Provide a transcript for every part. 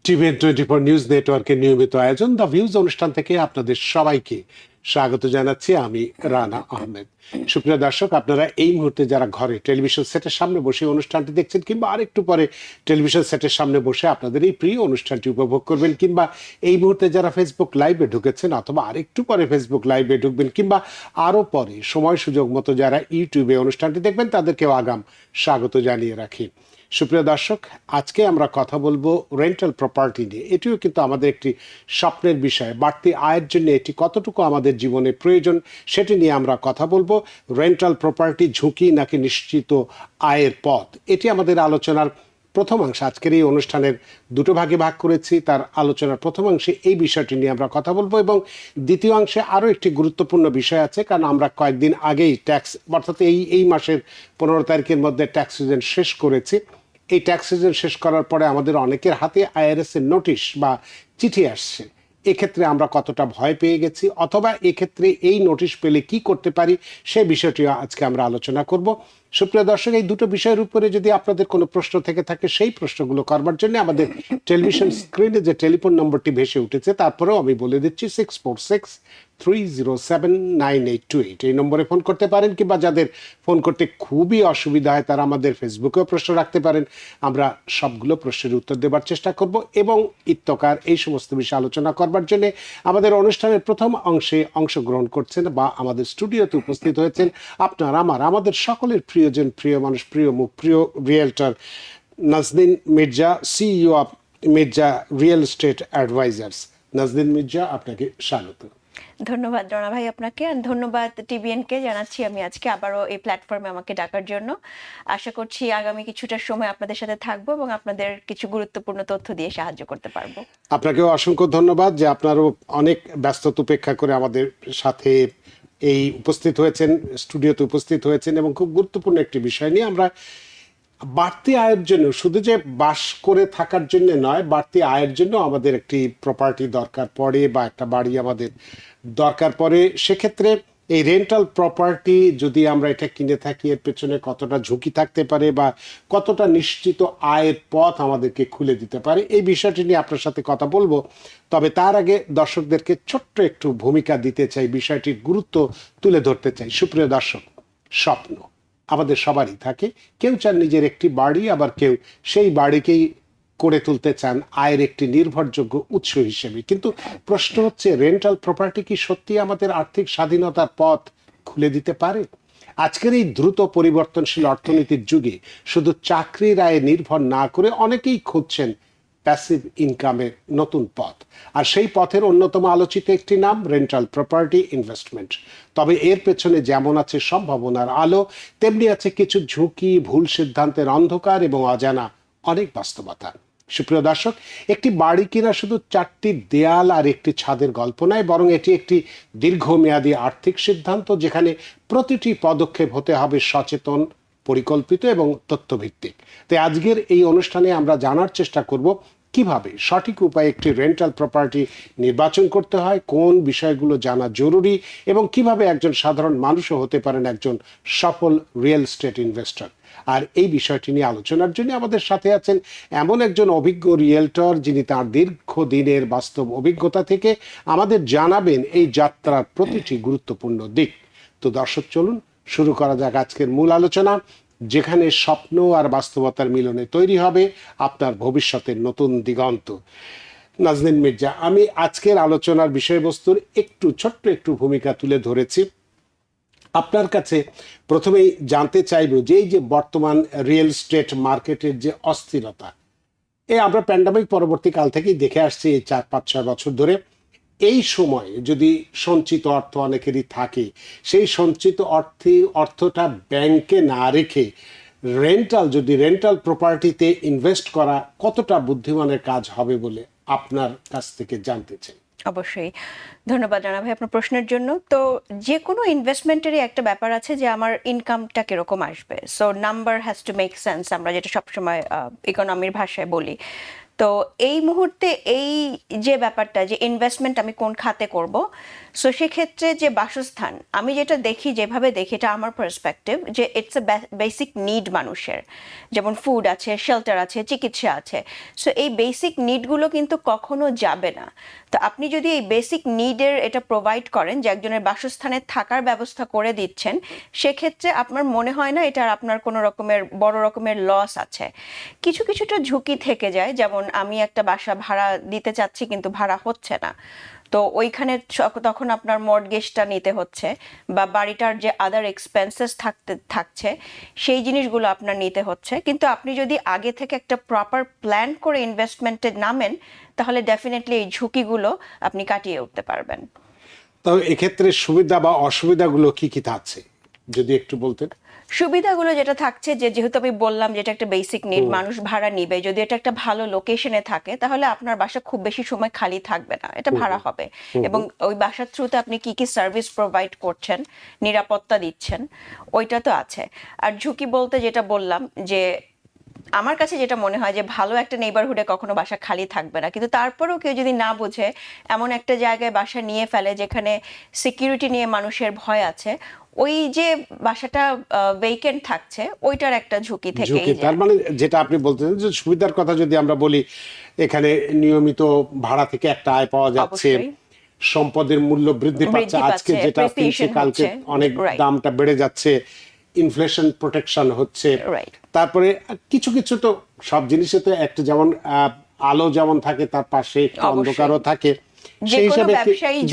TVN 24 news নেটওয়ার্কের নিয়মিত আয়োজন দ্য ভিউজ অনুষ্ঠান থেকে আপনাদের সবাইকে স্বাগত জানাচ্ছি। আমি রানা আহমেদ। সুপ্রিয় দর্শক, আপনারা এই মুহূর্তে যারা ঘরে টেলিভিশন সেটের সামনে বসে অনুষ্ঠানটি দেখছেন কিংবা আরেকটু পরে টেলিভিশন সেটের সামনে বসে আপনাদের এই প্রিয় অনুষ্ঠানটি উপভোগ করবেন, কিংবা এই মুহূর্তে যারা ফেসবুক লাইভে ঢুকেছেন অথবা আরেকটু পরে ফেসবুক লাইভে ঢুকবেন, কিংবা আরও পরে সময় সুযোগ মতো যারা ইউটিউবে অনুষ্ঠানটি দেখবেন তাদেরকেও আগাম স্বাগত জানিয়ে রাখি। সুপ্রিয় দর্শক, আজকে আমরা কথা বলবো রেন্টাল প্রপার্টি নিয়ে। এটিও কিন্তু আমাদের একটি স্বপ্নের বিষয়। বাড়তি আয়ের জন্য এটি কতটুকু আমাদের জীবনে প্রয়োজন সেটি নিয়ে আমরা কথা বলবো। রেন্টাল প্রপার্টি ঝুঁকি নাকি নিশ্চিত আয়ের পথ, এটি আমাদের আলোচনার প্রথমাংশ। আজকের এই অনুষ্ঠানের দুটো ভাগে ভাগ করেছি। তার আলোচনার প্রথমাংশে এই বিষয়টি নিয়ে আমরা কথা বলবো এবং দ্বিতীয় অংশে আরও একটি গুরুত্বপূর্ণ বিষয় আছে, কারণ আমরা কয়েকদিন আগেই ট্যাক্স, অর্থাৎ এই মাসের 15 তারিখের মধ্যে ট্যাক্স সিজন শেষ করেছি। এই ট্যাক্স সিজন শেষ করার পরে আমাদের অনেকের হাতে আইআরএস এর নোটিশ বা চিঠি আসছে। এক্ষেত্রে আমরা কতটা ভয় পেয়ে গেছি, অথবা এক্ষেত্রে এই নোটিশ পেলে কি করতে পারি, সেই বিষয়টি আজকে আমরা আলোচনা করব। সুপ্রিয় দর্শক, এই দুটো বিষয়ের উপরে যদি আপনাদের কোনো প্রশ্ন থেকে থাকে সেই প্রশ্নগুলো করবার জন্য আমাদের টেলিভিশন স্ক্রিনে যে টেলিফোন নম্বরটি ভেসে উঠেছে, তারপরেও আমি বলে দিচ্ছি 6463079828, এই নম্বরে ফোন করতে পারেন। কিংবা যাদের ফোন করতে খুবই অসুবিধা হয় তারা আমাদের ফেসবুকেও প্রশ্ন রাখতে পারেন। আমরা সবগুলো প্রশ্নের উত্তর দেবার চেষ্টা করব এবং ইত্যকার এই সমস্ত বিষয়ে আলোচনা করবার জন্য আমাদের অনুষ্ঠানের প্রথম অংশে অংশগ্রহণ করছেন বা আমাদের স্টুডিওতে উপস্থিত হয়েছেন আপনার আমাদের সকলের প্রিয়জন, প্রিয় মানুষ, প্রিয় মুখ, প্রিয় realtor Nazneen Mirza, CEO of Mirza real estate advisors. Nazneen Mirza, আপনাকে স্বাগত। ধন্যবাদ রণা ভাই আপনাকে, আর ধন্যবাদ টিভিএন কে জানাচ্ছি আমি আজকে আবারও এই প্ল্যাটফর্মে আমাকে ডাকার জন্য। আশা করছি আগামী কিছুটা সময় আপনাদের সাথে থাকবো এবং আপনাদের কিছু গুরুত্বপূর্ণ তথ্য দিয়ে সাহায্য করতে পারবো। আপনাকেও অসংখ্য ধন্যবাদ যে আপনারও অনেক ব্যস্ততা উপেক্ষা করে আমাদের সাথে এই উপস্থিত হয়েছেন, স্টুডিওতে উপস্থিত হয়েছেন এবং খুব গুরুত্বপূর্ণ একটি বিষয় নিয়ে। আমরা বাড়তি আয়ের জন্য, শুধু যে বাস করে থাকার জন্য নয়, বাড়তি আয়ের জন্য আমাদের একটি প্রপার্টি দরকার পড়ে বা একটা বাড়ি আমাদের দরকার পড়ে। সেক্ষেত্রে এই রেন্টাল প্রপার্টি যদি আমরা এটা কিনে থাকি, এর পেছনে কতটা ঝুঁকি থাকতে পারে বা কতটা নিশ্চিত আয়ের পথ আমাদেরকে খুলে দিতে পারে, এই বিষয়টি নিয়ে আপনার সাথে কথা বলবো। তবে তার আগে দর্শকদেরকে ছোট্ট একটু ভূমিকা দিতে চাই, বিষয়টির গুরুত্ব তুলে ধরতে চাই। সুপ্রিয় দর্শক, স্বপ্ন আমাদের সবারই থাকে। কেউ চান নিজের একটি বাড়ি, আবার কেউ সেই বাড়িকেই করে তুলতে চান আয়ের একটি নির্ভরযোগ্য উৎস হিসেবে। কিন্তু প্রশ্ন হচ্ছে, রেন্টাল প্রপার্টি কি সত্যি আমাদের আর্থিক স্বাধীনতার পথ খুলে দিতে পারে? আজকের এই দ্রুত পরিবর্তনশীল অর্থনীতির যুগে শুধু চাকরির আয়ে নির্ভর না করে অনেকেই খুঁজছেন প্যাসিভ ইনকামের নতুন পথ। আর সেই পথের অন্যতম আলোচিত একটি নাম রেন্টাল প্রপার্টি ইনভেস্টমেন্ট। তবে এর পেছনে যেমন আছে সম্ভাবনার আলো, তেমনি আছে কিছু ঝুঁকি, ভুল সিদ্ধান্তের অন্ধকার এবং অজানা অনেক বাস্তবতা। সুপ্রিয় দর্শক, একটি বাড়ি কিনা শুধু 4টি দেয়াল আর একটি ছাদের গল্প নয়, বরং এটি একটি দীর্ঘমেয়াদী আর্থিক সিদ্ধান্ত, যেখানে প্রতিটি পদক্ষেপ হতে হবে সচেতন, পরিকল্পিত এবং তথ্যভিত্তিক। তাই আজকের এই অনুষ্ঠানে আমরা জানার চেষ্টা করব কিভাবে সঠিক উপায়ে একটি রেন্টাল প্রপার্টি নির্বাচন করতে হয়, কোন বিষয়গুলো জানা জরুরি এবং কিভাবে একজন সাধারণ মানুষও হতে পারেন একজন সফল রিয়েল এস্টেট ইনভেস্টর। আর এই বিষয়টি নিয়ে আলোচনার জন্য আমাদের সাথে আছেন এমন একজন অভিজ্ঞ রিয়েলটর, যিনি তার দীর্ঘদিনের বাস্তব অভিজ্ঞতা থেকে আমাদের জানাবেন এই যাত্রার প্রতিটি গুরুত্বপূর্ণ দিক। তো দর্শক, চলুন শুরু করা যাক আজকের মূল আলোচনা, যেখানে স্বপ্ন আর বাস্তবতার মিলনে তৈরি হবে আপনার ভবিষ্যতের নতুন দিগন্ত। নাজনীন মির্জা, আমি আজকের আলোচনার বিষয়বস্তুর ছোট্ট একটু ভূমিকা তুলে ধরেছি। আপনার কাছে প্রথমেই জানতে চাইব যে এই যে বর্তমান রিয়েল এস্টেট মার্কেটের যে অস্থিরতা, আমরা প্যান্ডামিক পরবর্তী কাল থেকেই দেখে আসছি এই 4-5-6 বছর ধরে। এই সময় যদি সঞ্চিত অর্থ অনেকেরই থাকে, সেই সঞ্চিত অর্থটা ব্যাংকে না রেখে রেন্টাল প্রপার্টিতে ইনভেস্ট করা কতটা বুদ্ধিমানের কাজ হবে বলে আপনার কাছ থেকে জানতে চাই। অবশ্যই ধন্যবাদ রানা ভাই আপনার প্রশ্নের জন্য। তো যে কোনো ইনভেস্টমেন্টেরই একটা ব্যাপার আছে যে আমার ইনকামটা কিরকম আসবে। So number has to make sense, আমরা যেটা সবসময় ইকোনমির ভাষায় বলি। তো এই মুহূর্তে এই যে ব্যাপারটা যে ইনভেস্টমেন্ট আমি কোন খাতে করব, সো সেক্ষেত্রে যে বাসস্থান আমি যেটা দেখি, যেভাবে দেখি, এটা আমার পার্সপেক্টিভ, যে ইটস এ বেসিক নিড মানুষের, যেমন ফুড আছে, শেল্টার আছে, চিকিৎসা আছে। সো এই বেসিক নিডগুলো কিন্তু কখনো যাবে না। তো আপনি যদি এই বেসিক নিডের এটা প্রোভাইড করেন, যে একজনের বাসস্থানে থাকার ব্যবস্থা করে দিচ্ছেন, সেক্ষেত্রে আপনার মনে হয় না এটা আপনার কোনো রকমের বড় রকমের লস আছে। কিছুটা ঝুঁকি থেকে যায়, যেমন আমি একটা বাসা ভাড়া দিতে চাচ্ছি কিন্তু ভাড়া হচ্ছে না, তো ওইখানে তখন আপনার মর্টগেজটা নিতে হচ্ছে, বা বাড়িটার যে আদার এক্সপেন্সেস থাকছে সেই জিনিসগুলো আপনার নিতে হচ্ছে। কিন্তু আপনি যদি আগে থেকে একটা প্রপার প্ল্যান করে ইনভেস্টমেন্টে নামেন, তাহলে ডেফিনেটলি এই ঝুঁকিগুলো আপনি কাটিয়ে উঠতে পারবেন। তো এক্ষেত্রে সুবিধা বা অসুবিধাগুলো কি কি থাকছে যদি একটু বলতেন? সুবিধাগুলো যেটা থাকছে, যে যেহেতু আমি বললাম যে এটা একটা বেসিক নিড, মানুষ ভাড়া নিবে, যদি এটা একটা ভালো লোকেশনে থাকে তাহলে আপনার বাসা খুব বেশি সময় খালি থাকবে না, এটা ভাড়া হবে। এবং ওই বাসার থ্রুতে আপনি কি কি সার্ভিস প্রোভাইড করছেন, নিরাপত্তা দিচ্ছেন, ওইটা তো আছে। আর ঝুঁকি বলতে যেটা বললাম, যে আমার কাছে যেটা মনে হয় যে ভালো একটা নেইবারহুডে কখনো বাসা খালি থাকবে না, কিন্তু তারপরেও কেউ যদি না বুঝে এমন একটা জায়গায় বাসা নিয়ে ফেলে যেখানে সিকিউরিটি নিয়ে মানুষের ভয় আছে, ওই যে বাসাটা ভেকেন্ট থাকছে, ওইটার একটা ঝুঁকি থেকেই যায়। তার মানে যেটা আপনি বলতেছেন যে সুবিধার কথা যদি আমরা বলি, এখানে নিয়মিত ভাড়া থেকে একটা আয় পাওয়া যাচ্ছে, অবশ্যই সম্পদের মূল্য বৃদ্ধি পাচ্ছে, আজকে যেটা কিনছে কালকে অনেক দামটা বেড়ে যাচ্ছে, ইনফ্লেশন প্রোটেকশন হচ্ছে। রাইট। তারপরে কিছু কিছু তো সব জিনিসে তো একটা যেমন আলো যেমন থাকে তার পাশে একটু অন্ধকারও থাকে, সেই হিসাবে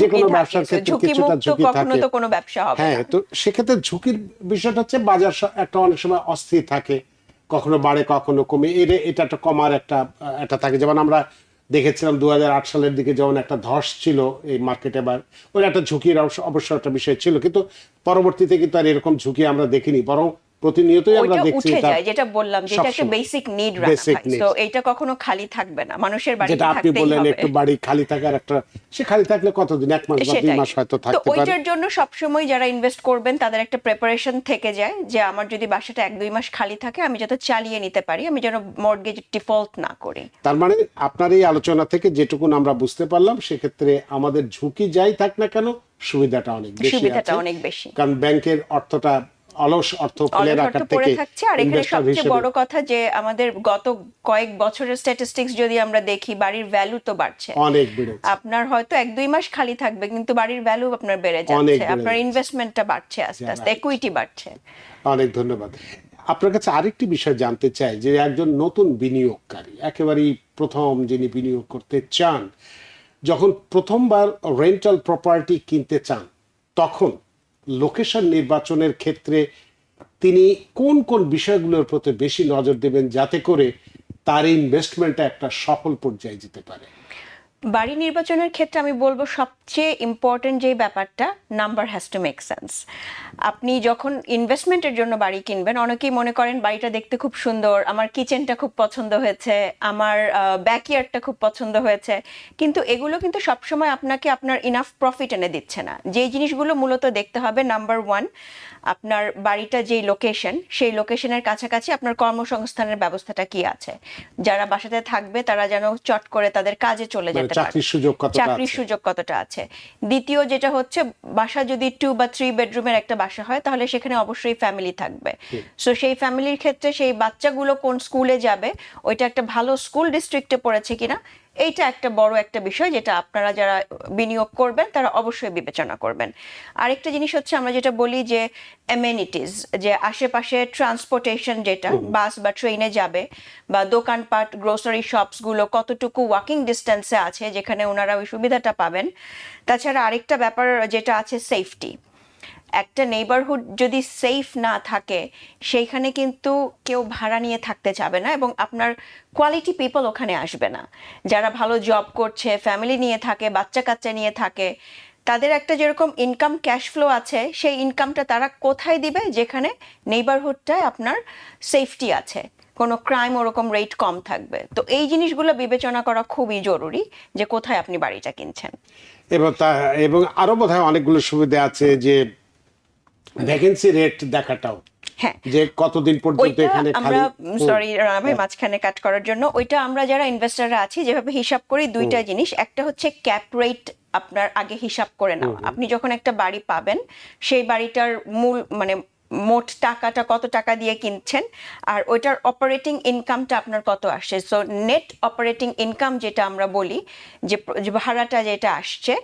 যে কোনো ব্যবসার ক্ষেত্রে কিছুটা ঝুঁকি থাকে। তো কোনো ব্যবসা হবে হ্যাঁ, না। তো সেক্ষেত্রে ঝুঁকির বিষয়টা হচ্ছে বাজার একটা অনেক সময় অস্থির থাকে, কখনো বাড়ে কখনো কমে, এটা একটা কমার একটা থাকে। যেমন আমরা দেখেছিলাম 2008 সালের দিকে যেমন একটা ধস ছিল এই মার্কেটে, বা ওই একটা ঝুঁকির অবশ্য একটা বিষয় ছিল, কিন্তু পরবর্তীতে কিন্তু আর এরকম ঝুঁকি আমরা দেখিনি, বরং প্রতিনিয়তই আমরা দেখছি উঠে যায়। যেটা বললাম যে এটা একটা বেসিক নিড রাখা হয়, তো এটা কখনো খালি থাকবে না, মানুষের বাড়িতে যেটা আপনি থাকতেই বললেন হবে। একটু বাড়ি খালি থাকার একটা, সে খালি থাকলে কতদিন, 1 মাস বা 2 মাস হয়তো তো থাকতে পারে। ওইটার জন্য সবসময় যারা ইনভেস্ট করবেন তাদের একটা প্রিপারেশন থেকে যায়, যে আমার যদি বাসাটা 1-2 মাস খালি থাকে আমি যাতে চালিয়ে নিতে পারি, আমি যেন মর্টগেজ ডিফল্ট না করি। তার মানে আপনার এই আলোচনা থেকে যেটুকু আমরা বুঝতে পারলাম, সেক্ষেত্রে আমাদের ঝুঁকি যাই থাক না কেন, সুবিধাটা অনেক বেশি, কারণ ব্যাংকের অর্থটা অলস অর্থ ফেলে রাখার থেকে থাকছে। আর এখানে সবচেয়ে বড় কথা যে আমাদের গত কয়েক বছরের স্ট্যাটিস্টিক্স যদি আমরা দেখি, বাড়ির ভ্যালু তো বাড়ছে, অনেক বেড়েছে। আপনার হয়তো 1-2 মাস খালি থাকবে কিন্তু বাড়ির ভ্যালু আপনার বেড়ে যাচ্ছে, আপনার ইনভেস্টমেন্টটা বাড়ছে, আস্তে আস্তে ইকুইটি বাড়ছে। অনেক ধন্যবাদ। আপনার কাছে আরেকটি বিষয় জানতে চাই, যে একজন নতুন বিনিয়োগকারী, একেবারেই প্রথম যিনি বিনিয়োগ করতে চান, যখন প্রথমবার রেন্টাল প্রপার্টি কিনতে চান, তখন লোকেশন নির্বাচনের ক্ষেত্রে তিনি কোন কোন বিষয়গুলোর প্রতি বেশি নজর দেবেন, যাতে করে তার ইনভেস্টমেন্টটা একটা সফল পর্যায়ে যেতে পারে? বাড়ি নির্বাচনের ক্ষেত্রে আমি বলবো সবচেয়ে ইম্পর্টেন্ট যে ব্যাপারটা, number has to make sense. আপনি যখন ইনভেস্টমেন্টের জন্য বাড়ি কিনবেন, অনেকেই মনে করেন বাড়িটা দেখতে খুব সুন্দর, আমার কিচেনটা খুব পছন্দ হয়েছে, আমার ব্যাকইয়ার্ডটা খুব পছন্দ হয়েছে, কিন্তু এগুলো কিন্তু সবসময় আপনাকে আপনার ইনাফ প্রফিট এনে দিচ্ছে না। যেই জিনিসগুলো মূলত দেখতে হবে, নাম্বার 1, আপনার বাড়িটা যেই লোকেশন, সেই লোকেশনের কাছাকাছি আপনার কর্মসংস্থানের ব্যবস্থাটা কি আছে, যারা বাসাতে থাকবে তারা যেন চট করে তাদের কাজে চলে যেতে পারে, চাকরির সুযোগ কতটা আছে। দ্বিতীয় যেটা হচ্ছে, বাসা যদি 2 বা 3 বেডরুমের একটা বাসা হয়, তাহলে সেখানে অবশ্যই ফ্যামিলি থাকবে। সো সেই ফ্যামিলির ক্ষেত্রে সেই বাচ্চাগুলো কোন স্কুলে যাবে, ওইটা একটা ভালো স্কুল ডিস্ট্রিক্টে পড়েছে কিনা, এইটা একটা বড় একটা বিষয়, যেটা আপনারা যারা বিনিয়োগ করবেন তারা অবশ্যই বিবেচনা করবেন। আরেকটা জিনিস হচ্ছে, আমরা যেটা বলি যে অ্যামেনিটিস, যে আশেপাশে ট্রান্সপোর্টেশন, যেটা বাস বা ট্রেনে যাবে, বা দোকানপাট, গ্রোসারি শপসগুলো কতটুকু ওয়াকিং ডিস্টেন্সে আছে যেখানে ওনারা ওই সুবিধাটা পাবেন। তাছাড়া আরেকটা ব্যাপার যেটা আছে, সেফটি। একটা নেইবারহুড যদি সেফ না থাকে, সেইখানে কিন্তু কেউ ভাড়া নিয়ে থাকতে চাবে না, এবং আপনার কোয়ালিটি পিপল ওখানে আসবে না। যারা ভালো জব করছে, ফ্যামিলি নিয়ে থাকে, বাচ্চা কাচ্চা নিয়ে থাকে, তাদের একটা যেরকম ইনকাম ক্যাশ ফ্লো আছে, সেই ইনকামটা তারা কোথায় দিবে, যেখানে নেইবারহুডটায় আপনার সেফটি আছে, কোনো ক্রাইম ওরকম রেট কম থাকবে। তো এই জিনিসগুলো বিবেচনা করা খুবই জরুরি, যে কোথায় আপনি বাড়িটা কিনছেন। এবং আরো বোধহয় অনেকগুলো সুবিধা আছে, যে ভ্যাকেন্সি রেট দেখাটাও হ্যাঁ, যে কতদিন পর্যন্ত ওইটা এখানে আমরা খালি সরি রানা ভাই মাঝখানে কাট করার জন্য, ওইটা আমরা যারা ইনভেস্টররা আছি যেভাবে হিসাব করি দুইটা জিনিস, একটা হচ্ছে ক্যাপ রেট আপনার আগে হিসাব করে নেওয়া। আপনি যখন একটা বাড়ি পাবেন সেই বাড়িটার মূল মানে মোট টাকাটা কত টাকা দিয়ে কিনছেন আর ওইটার অপারেটিং ইনকামটা আপনার কত আসছে। সো নেট অপারেটিং ইনকাম যেটা আমরা বলি যে ভাড়াটা যেটা আসছে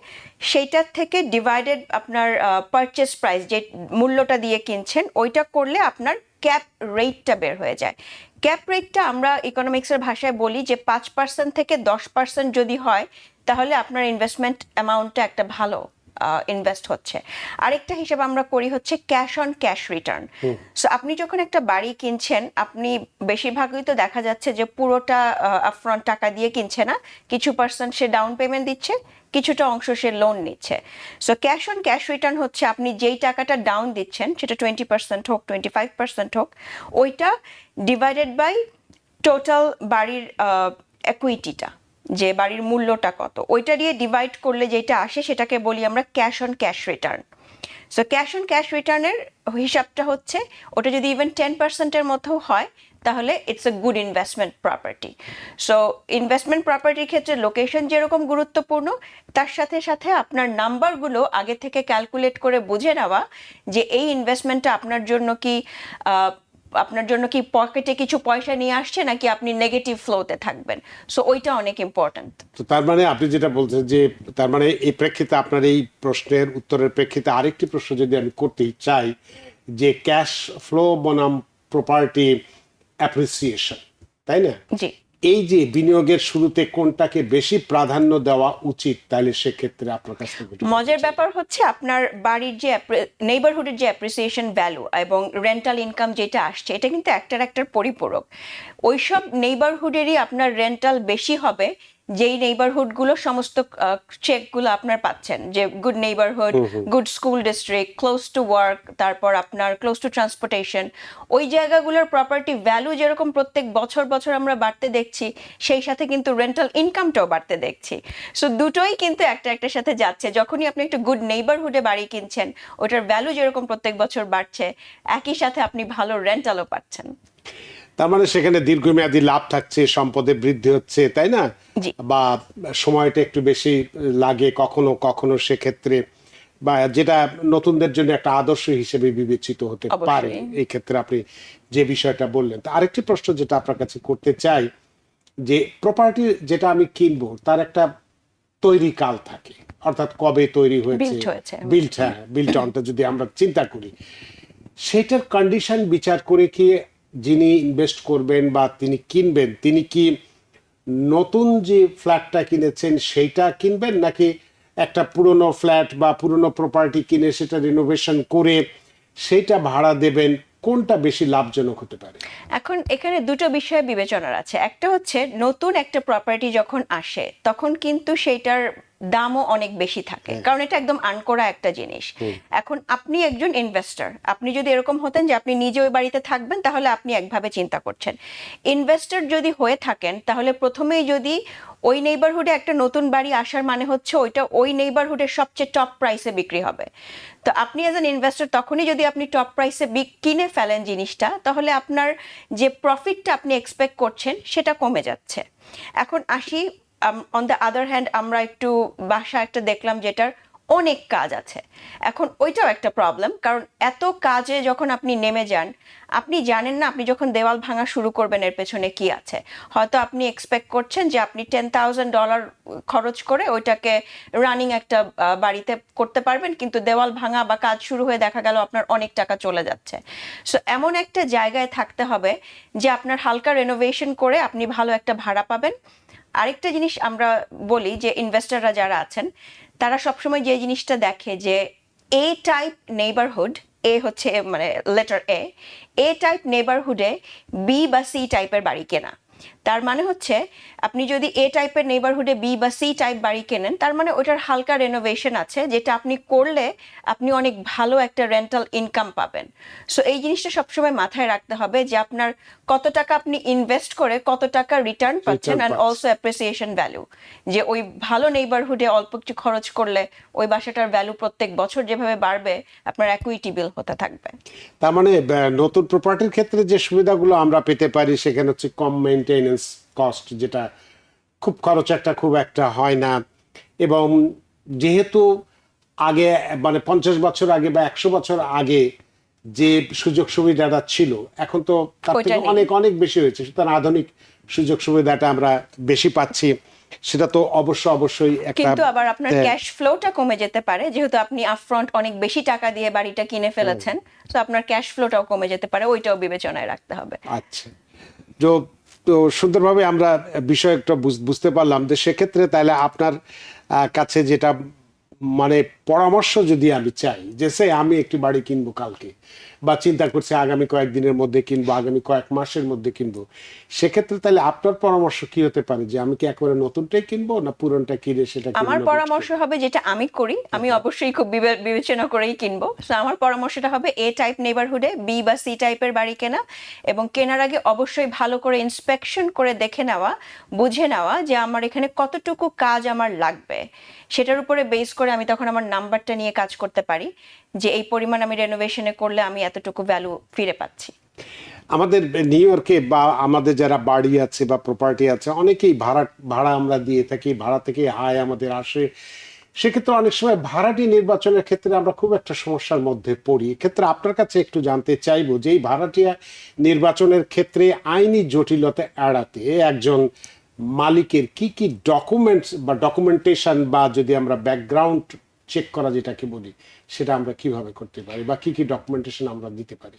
সেইটার থেকে ডিভাইডেড আপনার পারচেস প্রাইস যে মূল্যটা দিয়ে কিনছেন ওইটা করলে আপনার ক্যাপ রেটটা বের হয়ে যায়। ক্যাপ রেটটা আমরা ইকোনমিক্সের ভাষায় বলি যে 5% থেকে 10% যদি হয় তাহলে আপনার ইনভেস্টমেন্ট অ্যামাউন্টটা একটা ভালো ইনভেস্ট হচ্ছে। আরেকটা হিসাব আমরা করি হচ্ছে cash on cash return. So আপনি যখন একটা বাড়ি কিনছেন আপনি বেশিরভাগই তো দেখা যাচ্ছে যে পুরোটা আপফ্রন্ট টাকা দিয়ে কিনছে না, কিছু পার্সেন্ট সে ডাউন পেমেন্ট দিচ্ছে, কিছুটা অংশ সে লোন নিচ্ছে। So cash on cash return হচ্ছে আপনি যেই টাকাটা ডাউন দিচ্ছেন সেটা 20% হোক 25% হোক, ওইটা ডিভাইডেড বাই টোটাল বাড়ির একুইটিটা, যে বাড়ির মূল্যটা কত, ওইটা দিয়ে ডিভাইড করলে যেটা আসে সেটাকে বলি আমরা cash on cash return. So cash on cash রিটার্নের হিসাবটা হচ্ছে ওটা যদি ইভেন 10%-এর মতো হয় তাহলে it's a good investment property. So investment প্রপার্টির ক্ষেত্রে লোকেশন যেরকম গুরুত্বপূর্ণ, তার সাথে সাথে আপনার নাম্বারগুলো আগে থেকে ক্যালকুলেট করে বুঝে নেওয়া যে এই ইনভেস্টমেন্টটা আপনার জন্য কি পকেটে কিছু পয়সা নিয়ে আসছে নাকি আপনি নেগেটিভ ফ্লোতে থাকবেন। সো ওইটা অনেক ইম্পর্ট্যান্ট। তো তার মানে আপনি যেটা বলছেন যে তার মানে এই প্রেক্ষিতে আপনার এই প্রশ্নের উত্তরের প্রেক্ষিতে আরেকটি প্রশ্ন যদি আমি করতেই চাই যে ক্যাশ ফ্লো বনাম প্রপার্টি অ্যাপ্রিসিয়েশন, তাই না? জি, এই যে বিনিয়োগের শুরুতে কোনটাকে বেশি প্রাধান্য দেওয়া উচিত, তাহলে সেক্ষেত্রে আপনার কাছ থেকে একটু মজার ব্যাপার হচ্ছে আপনার বাড়ির যে নেইবারহুডের যে অ্যাপ্রিসিয়েশন ভ্যালু এবং রেন্টাল ইনকাম যেটা আসছে এটা কিন্তু একটার পরিপূরক। ওইসব নেইবারহুডেরই আপনার রেন্টাল বেশি হবে যেই নেইবারহুডগুলো সমস্ত চেকগুলো আপনার পাচ্ছেন, যে good neighbourhood, good school district, close to work, তারপর আপনার ক্লোজ টু ট্রান্সপোর্টেশন, ওই জায়গাগুলোর প্রপার্টি ভ্যালু যেরকম প্রত্যেক বছর আমরা বাড়তে দেখছি, সেই সাথে কিন্তু রেন্টাল ইনকামটাও বাড়তে দেখছি। সো দুটোই কিন্তু একটার সাথে যাচ্ছে। যখনই আপনি একটা গুড নেইবারহুডে বাড়ি কিনছেন ওটার ভ্যালু যেরকম প্রত্যেক বছর বাড়ছে, একই সাথে আপনি ভালো রেন্টালও পাচ্ছেন। তার মানে সেখানে দীর্ঘমেয়াদী লাভ থাকছে, সম্পদের বৃদ্ধি হচ্ছে, তাই না? জি। বা সময়টা একটু বেশি লাগে কখনো কখনো, সেক্ষেত্রে বা যেটা নতুনদের জন্য একটা আদর্শ হিসেবে বিবেচিত হতে পারে। অবশ্যই। এই ক্ষেত্রে আপনি যে বিষয়টা বললেন, তো আরেকটি প্রশ্ন যেটা আপনার কাছে করতে চাই যে প্রপার্টি যেটা আমি কিনবো তার একটা তৈরি কাল থাকে, অর্থাৎ কবে তৈরি হয়েছে, Built হয়েছে। বিল্ট অনটা যদি আমরা চিন্তা করি, সেটার কন্ডিশন বিচার করে কি যিনি ইনভেস্ট করবেন বা তিনি কিনবেন, তিনি কি নতুন যে ফ্ল্যাটটা কিনেছেন সেইটা কিনবেন নাকি একটা পুরনো ফ্ল্যাট বা পুরনো প্রপার্টি কিনে সেটা রিনোভেশন করে সেইটা ভাড়া দেবেন? কোনটা বেশি লাভজনক হতে পারে? এখন এখানে দুটো বিষয় বিবেচনার আছে। একটা হচ্ছে নতুন একটা প্রপার্টি যখন আসে তখন কিন্তু সেইটার দামও অনেক বেশি থাকে, কারণ এটা একদম আনকোরা একটা জিনিস। এখন আপনি একজন ইনভেস্টর, আপনি যদি এরকম হতেন যে আপনি নিজে ওই বাড়িতে থাকবেন তাহলে আপনি একভাবে চিন্তা করছেন। ইনভেস্টর যদি হয়ে থাকেন তাহলে প্রথমেই যদি ওই নেইবারহুডে একটা নতুন বাড়ি আসার মানে হচ্ছে ওইটা ওই নেইবারহুডের সবচেয়ে টপ প্রাইসে বিক্রি হবে। তো আপনি অ্যাজ অ্যান ইনভেস্টর তখনই যদি আপনি টপ প্রাইসে কিনে ফেলেন জিনিসটা, তাহলে আপনার যে প্রফিটটা আপনি এক্সপেক্ট করছেন সেটা কমে যাচ্ছে। এখন আসি অন দ্য আদার হ্যান্ড, আমরা একটু বাসা একটা দেখলাম যেটার অনেক কাজ আছে। এখন ওইটাও একটা প্রবলেম, কারণ এত কাজে যখন আপনি নেমে যান আপনি জানেন না আপনি যখন দেওয়াল ভাঙা শুরু করবেন এর পেছনে কি আছে। হয়তো আপনি এক্সপেক্ট করছেন যে আপনি $10,000 খরচ করে ওইটাকে রানিং একটা বাড়িতে করতে পারবেন, কিন্তু দেওয়াল ভাঙা বা কাজ শুরু হয়ে দেখা গেল আপনার অনেক টাকা চলে যাচ্ছে। সো এমন একটা জায়গায় থাকতে হবে যে আপনার হালকা রেনোভেশন করে আপনি ভালো একটা ভাড়া পাবেন। আরেকটা জিনিস আমরা বলি যে ইনভেস্টররা যারা আছেন তারা সবসময় যে জিনিসটা দেখে যে এ টাইপ নেইবারহুড, এ হচ্ছে মানে লেটার এ টাইপ নেইবারহুডে বি বা সি টাইপের বাড়ি কেনা। তার মানে হচ্ছে আপনি যদি এ টাইপের নেইবারহুডে বি বা সি টাইপ বাড়ি কেনেন, তার মানে ওটার হালকা রেনোভেশন আছে, যেটা আপনি করলে আপনি অনেক ভালো একটা রেন্টাল ইনকাম পাবেন। সো এই জিনিসটা সবসময় মাথায় রাখতে হবে যে আপনার কত টাকা আপনি ইনভেস্ট করে কত টাকা রিটার্ন পাচ্ছেন, অ্যান্ড অলসো অ্যাপ্রিসিয়েশন ভ্যালু, যে ওই ভালো নেইবারহুডে অল্প কিছু খরচ করলে ওই বাসাটার ভ্যালু প্রত্যেক বছর যেভাবে বাড়বে আপনার ইকুইটি বিল হতে থাকবে। তার মানে নতুন প্রপার্টির ক্ষেত্রে যে সুবিধাগুলো আমরা পেতে পারি সেখানে হচ্ছে কম মেনটেনেন্স কস্ট, যেটা খুব খরচ খুব একটা হয় না, এবং যেহেতু আগে মানে 50 বছর আগে বা 100 বছর আগে যে সুযোগ সুবিধাটা ছিল এখন তো তার ওইটা থেকে নেই। অনেক অনেক বেশি হয়েছে, সুতরাং আধুনিক সুযোগ সুবিধাটা আমরা বেশি পাচ্ছি, সেটা তো অবশ্যই একটা। কিন্তু আবার আপনার ক্যাশ ফ্লোটা কমে যেতে পারে, যেহেতু আপনি আপফ্রন্ট অনেক বেশি টাকা দিয়ে বাড়িটা কিনে ফেলেছেন, তো আপনার ক্যাশ ফ্লোটাও কমে যেতে পারে, ওইটাও বিবেচনায় রাখতে হবে। আচ্ছা, তো তো সুন্দরভাবে আমরা বিষয়টা বুঝতে পারলাম। যে সেক্ষেত্রে তাহলে আপনার কাছে যেটা মানে পরামর্শ যদি আমি চাই, যে সে আমি একটি বাড়ি কিনবো কালকে, বা চিন্তা করছি আগামী কয়েকদিনের মধ্যে কিনবো, আগামী কয়েক মাসের মধ্যে কিনবো, সেক্ষেত্রে তাহলে আপনার পরামর্শ কি হতে পারে? যে আমি কি একেবারে নতুনটাই কিনবো না পুরনটা কিনে সেটা আমার পরামর্শ হবে, যেটা আমি করি, আমি অবশ্যই খুব বিবেচনা করেই কিনবো। তো আমার পরামর্শটা হবে এ টাইপ নেইবারহুডে বি বা সি টাইপের বাড়ি কেনা, এবং কেনার আগে অবশ্যই ভালো করে ইন্সপেকশন করে দেখে নেওয়া, বুঝে নেওয়া যে আমার এখানে কতটুকু কাজ আমার লাগবে, সেটার উপরে বেস করে আমি তখন আমার নাম্বারটা নিয়ে কাজ করতে পারি, যে এই পরিমাণ আমি রেনোভেশনে করলে আমি এতটুকু ভ্যালু ফিরে পাচ্ছি। আমাদের নিউ ইয়র্কে বা আমাদের যারা বাড়ি আছে বা প্রপার্টি আছে, অনেকেই ভাড়া আমরা দিয়ে থাকি, ভাড়া থেকে আয় আমাদের আসে। সেক্ষেত্রে অনেক সময় ভাড়াটি নির্বাচনের ক্ষেত্রে আমরা খুব একটা সমস্যার মধ্যে পড়ি। এক্ষেত্রে আপনার কাছে একটু জানতে চাইবো যে এই ভাড়াটিয়া নির্বাচনের ক্ষেত্রে আইনি জটিলতা এড়াতে একজন মালিকের কি কি ডকুমেন্টস বা ডকুমেন্টেশন, বা যদি আমরা ব্যাকগ্রাউন্ড চেক করা যেটাকে বলি, সেটা আমরা কিভাবে করতে পারি, বা কি কি ডকুমেন্টেশন আমরা দিতে পারি?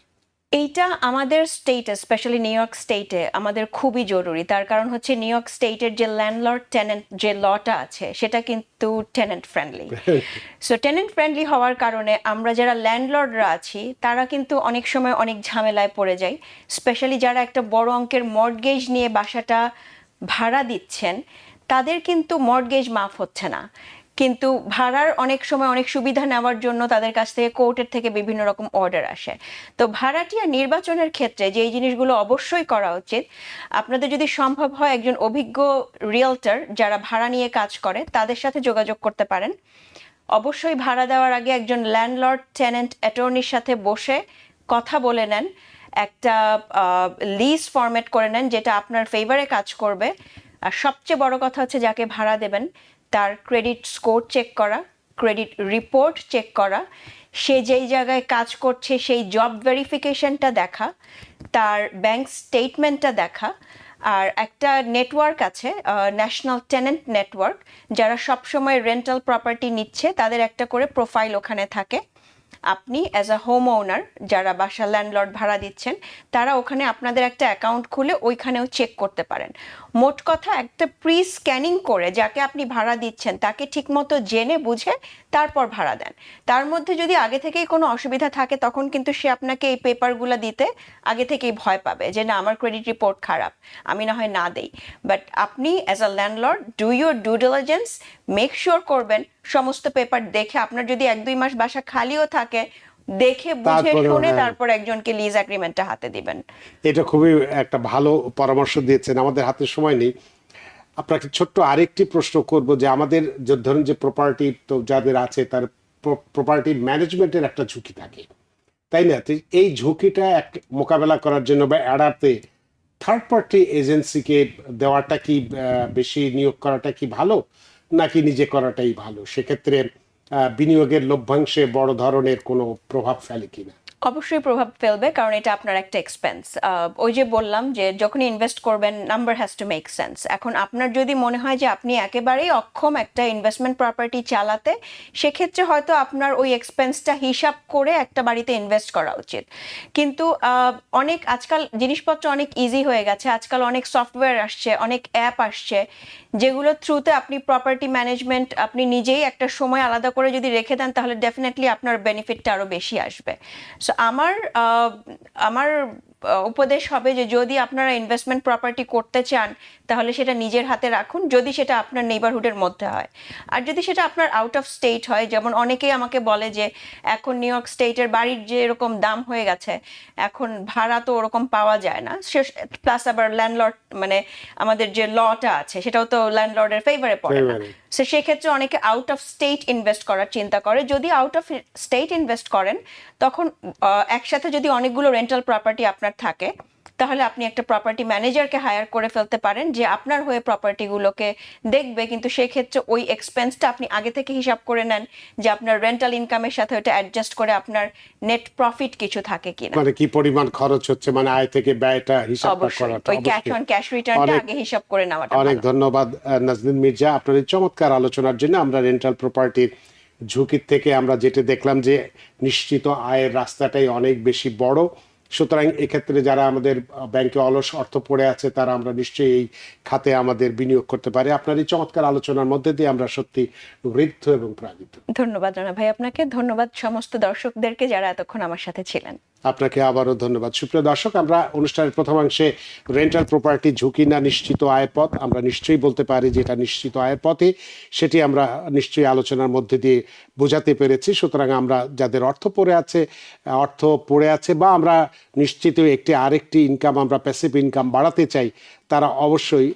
এইটা আমাদের স্টেটে, স্পেশালি নিউ ইয়র্ক স্টেটে আমাদের খুবই জরুরি। তার কারণ হচ্ছে নিউ ইয়র্ক স্টেটের যে ল্যান্ডলর্ড টেনেন্ট যে লটা আছে সেটা কিন্তু tenant friendly. So tenant friendly হওয়ার কারণে আমরা যারা ল্যান্ডলর্ডরা আছি তারা কিন্তু অনেক সময় অনেক ঝামেলায় পড়ে যাই, স্পেশালি যারা একটা বড় অঙ্কের মর্টগেজ নিয়ে বাসাটা ভাড়া দিচ্ছেন, তাদের কিন্তু মর্টগেজ মাফ হচ্ছে না, কিন্তু ভাড়ার অনেক সময় অনেক সুবিধা নেওয়ার জন্য তাদের কাছ থেকে কোর্টের থেকে বিভিন্ন রকম অর্ডার আসে। তো ভাড়াটিয়া নির্বাচনের ক্ষেত্রে যে এই জিনিসগুলো অবশ্যই করা উচিত, আপনাদের যদি সম্ভব হয় একজন অভিজ্ঞ রিয়েলটর যারা ভাড়া নিয়ে কাজ করে তাদের সাথে যোগাযোগ করতে পারেন। অবশ্যই ভাড়া দেওয়ার আগে একজন ল্যান্ডলর্ড টেনেন্ট অ্যাটর্নির সাথে বসে কথা বলে নেন, একটা লিজ ফরম্যাট করে নেন যেটা আপনার ফেভারে কাজ করবে। আর সবচেয়ে বড় কথা হচ্ছে যাকে ভাড়া দেবেন তার ক্রেডিট স্কোর চেক করা, ক্রেডিট রিপোর্ট চেক করা, সে যেই জায়গায় কাজ করছে সেই জব ভেরিফিকেশনটা দেখা, তার ব্যাংক স্টেটমেন্টটা দেখা। আর একটা নেটওয়ার্ক আছে, ন্যাশনাল টেনেন্ট নেটওয়ার্ক, যারা সবসময় রেন্টাল প্রপার্টি নিচ্ছে তাদের একটা করে প্রোফাইল ওখানে থাকে। আপনি অ্যাজ আ হোম ওনার যারা বাসা ল্যান্ডলর্ড ভাড়া দিচ্ছেন তারা ওখানে আপনাদের একটা অ্যাকাউন্ট খুলে ওইখানেও চেক করতে পারেন। মোট কথা একটা প্রি স্ক্যানিং করে যাকে আপনি ভাড়া দিচ্ছেন তাকে ঠিকমতো জেনে বুঝে তারপর ভাড়া দেন। তার মধ্যে যদি আগে থেকেই কোনো অসুবিধা থাকে তখন কিন্তু সে আপনাকে এই পেপারগুলো দিতে আগে থেকেই ভয় পাবে যে না আমার ক্রেডিট রিপোর্ট খারাপ, আমি না হয় না দেই। বাট আপনি as a landlord do your due diligence, make sure করবেন সমস্ত পেপার দেখে, আপনার যদি 1-2 মাস বাসা খালিও থাকে দেখে বুঝে শুনে তারপর একজনকে লিজ এগ্রিমেন্টটা হাতে দিবেন। এটা খুবই একটা ভালো পরামর্শ দিয়েছেন। আমাদের হাতে সময় নেই, আপনাকে ছোট্ট আরেকটি প্রশ্ন করব যে আমাদের ধরুন যে প্রপার্টি তো যাদের আছে তার প্রপার্টি ম্যানেজমেন্টের একটা ঝুঁকি থাকে, তাই না? তো এই ঝুঁকিটা মোকাবেলা করার জন্য বা এড়াতে থার্ড পার্টি এজেন্সিকে দেওয়াটা কি বেশি নিয়োগ করাটা কি ভালো, নাকি নিজে করাটাই ভালো? সেক্ষেত্রে বিনিয়োগের লভ্যাংশে বড় ধরনের কোনো প্রভাব ফেলে কিনা? অবশ্যই প্রভাব ফেলবে, কারণ এটা আপনার একটা এক্সপেন্স। ওই যে বললাম যে যখন ইনভেস্ট করবেন number has to make sense. এখন আপনার যদি মনে হয় যে আপনি একেবারেই অক্ষম একটা ইনভেস্টমেন্ট প্রপার্টি চালাতে, সেক্ষেত্রে হয়তো আপনার ওই এক্সপেন্সটা হিসাব করে একটা বাড়িতে ইনভেস্ট করা উচিত। কিন্তু অনেক আজকাল জিনিসপত্র অনেক ইজি হয়ে গেছে, আজকাল অনেক সফটওয়্যার আসছে, অনেক অ্যাপ আসছে যেগুলোর থ্রুতে আপনি প্রপার্টি ম্যানেজমেন্ট আপনি নিজেই একটা সময় আলাদা করে যদি রেখে দেন তাহলে ডেফিনেটলি আপনার বেনিফিটটা আরও বেশি আসবে। সো আমার আমার উপদেশ হবে যে যদি আপনারা ইনভেস্টমেন্ট প্রপার্টি করতে চান তাহলে সেটা নিজের হাতে রাখুন, যদি সেটা আপনার নেইবারহুডের মধ্যে হয়। আর যদি সেটা আপনার আউট অফ স্টেট হয়, যেমন অনেকেই আমাকে বলে যে এখন নিউ ইয়র্ক স্টেটের বাড়ির যে এরকম দাম হয়ে গেছে, এখন ভাড়া তো ওরকম পাওয়া যায় না, প্লাস আবার ল্যান্ডলর্ড মানে আমাদের যে লটা আছে সেটাও তো ল্যান্ডলর্ডের ফেভারে পড়ে না। সো সেক্ষেত্রে অনেকে আউট অফ স্টেট ইনভেস্ট করার চিন্তা করে। যদি আউট অফ স্টেট ইনভেস্ট করেন তখন একসাথে যদি অনেকগুলো রেন্টাল প্রপার্টি আপনার থাকে তাহলে আপনি একটা প্রপার্টি ম্যানেজারকে হায়ার করে ফেলতে পারেন যে আপনার হয়ে প্রপার্টিগুলোকে দেখবে, কিন্তু সেক্ষেত্রে ওই এক্সপেন্সটা আপনি আগে থেকে হিসাব করে নেন যে আপনার রেন্টাল ইনকামের সাথে ওটা অ্যাডজাস্ট করে আপনার নেট প্রফিট কিছু থাকে কিনা, মানে কি পরিমাণ খরচ হচ্ছে, মানে আয় থেকে ব্যয়টা হিসাব করাটা ওই ক্যাশ অন ক্যাশ রিটার্নটা আগে হিসাব করে নেওয়াটা অনেক ভালো। ধন্যবাদ নাজনীন মির্জা আপনার এই চমৎকার আলোচনার জন্য। আমরা রেন্টাল প্রপার্টির ঝুঁকির থেকে আমরা যেটা দেখলাম যে নিশ্চিত আয়ের রাস্তাটাই অনেক বেশি বড়। সুতরাং এক্ষেত্রে যারা আমাদের ব্যাংকে অলস অর্থ পড়ে আছে তারা আমরা নিশ্চয়ই এই খাতে আমাদের বিনিয়োগ করতে পারি। আপনার এই চমৎকার আলোচনার মধ্যে দিয়ে আমরা সত্যি ঋদ্ধ এবং প্রাণিত। ধন্যবাদ রানা ভাই আপনাকে, ধন্যবাদ সমস্ত দর্শকদেরকে যারা এতক্ষণ আমার সাথে ছিলেন। আপনাকে আবারও ধন্যবাদ। সুপ্রিয় দর্শক, আমরা অনুষ্ঠানের প্রথমাংশে রেন্টাল প্রপার্টি ঝুঁকি না নিশ্চিত আয়ের পথ, আমরা নিশ্চয়ই বলতে পারি যে এটা নিশ্চিত আয়ের পথে, সেটি আমরা নিশ্চয়ই আলোচনার মধ্যে দিয়ে বোঝাতে পেরেছি। সুতরাং আমরা যাদের অর্থ পড়ে আছে বা আমরা নিশ্চিত আরেকটি ইনকাম, আমরা প্যাসিভ ইনকাম বাড়াতে চাই, তারা অবশ্যই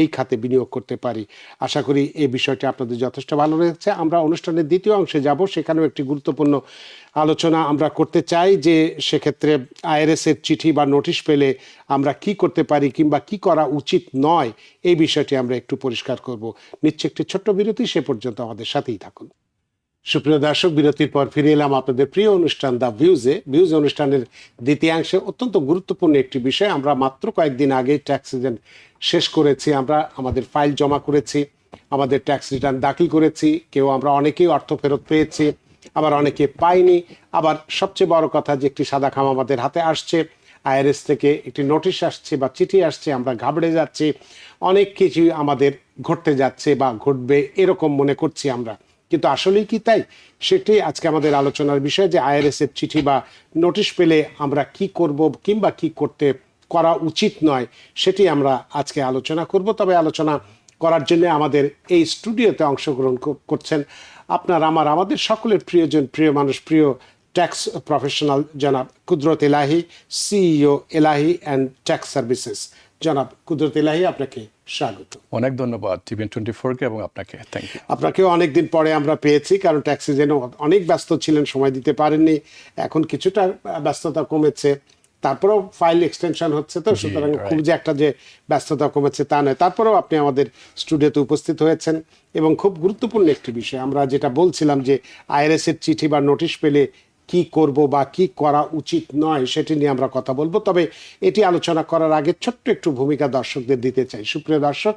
এই খাতে বিনিয়োগ করতে পারি। আশা করি এই বিষয়টি আপনাদের যথেষ্ট ভালো লেগেছে। আমরা অনুষ্ঠানের দ্বিতীয় অংশে যাব, সেখানেও একটি গুরুত্বপূর্ণ আলোচনা আমরা করতে চাই যে সেক্ষেত্রে আইআরএস এর চিঠি বা নোটিশ পেলে আমরা কি করতে পারি কিংবা কি করা উচিত নয়, এই বিষয়টি আমরা একটু পরিষ্কার করব। নিচ্ছে একটি ছোট্ট বিরতি, সে পর্যন্ত আমাদের সাথেই থাকুন। সুপ্রিয় দর্শক, বিরতির পর ফিরে এলাম আপনাদের প্রিয় অনুষ্ঠান দ্য ভিউজ অনুষ্ঠানের দ্বিতীয়াংশে। অত্যন্ত গুরুত্বপূর্ণ একটি বিষয়, আমরা মাত্র কয়েকদিন আগে ট্যাক্স সিজন শেষ করেছি, আমরা আমাদের ফাইল জমা করেছি, আমাদের ট্যাক্স রিটার্ন দাখিল করেছি, আমরা অনেকেই অর্থ ফেরত পেয়েছি, আবার অনেকে পাইনি। আবার সবচেয়ে বড় কথা যে একটি সাদা খাম আমাদের হাতে আসছে, আইআরএস থেকে একটি নোটিশ আসছে বা চিঠি আসছে, আমরা ঘাবড়ে যাচ্ছি, অনেক কিছু আমাদের ঘটতে যাচ্ছে বা ঘটবে এরকম মনে করছি আমরা, কিন্তু আসলেই কি তাই? সেটি আজকে আমাদের আলোচনার বিষয় যে আইআরএস এর চিঠি বা নোটিশ পেলে আমরা কি করব কিংবা কি করা উচিত নয়, সেটি আমরা আজকে আলোচনা করব। তবে আলোচনা করার জন্য আমাদের এই স্টুডিওতে অংশগ্রহণ করছেন আমাদের সকলের প্রিয়জন, প্রিয় মানুষ, প্রিয় ট্যাক্স প্রফেশনাল জনাব Kudrat Elahi, CEO Elahi and tax services. জনাব কুদরত এলাহি, আপনাকে স্বাগত। অনেক ধন্যবাদ টিভিএন 24 কে এবং আপনাকে থ্যাংক ইউ। আপনাকেও অনেকদিন পরে আমরা পেয়েছি, কারণ ট্যাক্স সিজনে অনেক ব্যস্ত ছিলেন, সময় দিতে পারেননি। এখন কিছুটা ব্যস্ততা কমেছে, তারপরেও ফাইল এক্সটেনশন হচ্ছে, তো সুতরাং খুব যে একটা যে ব্যস্ততা কমেছে তা নয়। তারপরেও আপনি আমাদের স্টুডিওতে উপস্থিত হয়েছেন এবং খুব গুরুত্বপূর্ণ একটি বিষয়, আমরা যেটা বলছিলাম যে আইআরএস এর চিঠি বা নোটিশ পেলে কি করব বা কি করা উচিত নয়, সেটি নিয়ে আমরা কথা বলবো। তবে এটি আলোচনা করার আগে ছোট্ট একটু ভূমিকা দর্শকদের দিতে চাই। সুপ্রিয় দর্শক,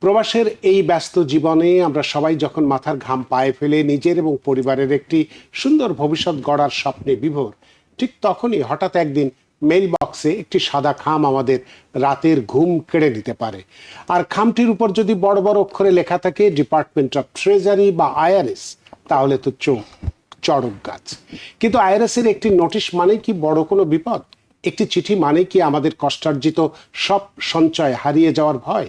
প্রবাসের এই ব্যস্ত জীবনে আমরা সবাই যখন মাথার ঘাম পায়ে ফেলে নিজের এবং পরিবারের একটি সুন্দর ভবিষ্যৎ গড়ার স্বপ্নে বিভোর, ঠিক তখনই হঠাৎ একদিন মেইল বক্সে একটি সাদা খাম আমাদের রাতের ঘুম কেড়ে নিতে পারে। আর খামটির উপর যদি বড় বড় অক্ষরে লেখা থাকে ডিপার্টমেন্ট অফ ট্রেজারি বা আইআরএস, তাহলে তো চড়ক গাছ। কিন্তু আইআরএস এর একটি নোটিশ মানে কি বড় কোনো বিপদ? একটি চিঠি মানে কি আমাদের কষ্টার্জিত সব সঞ্চয় হারিয়ে যাওয়ার ভয়?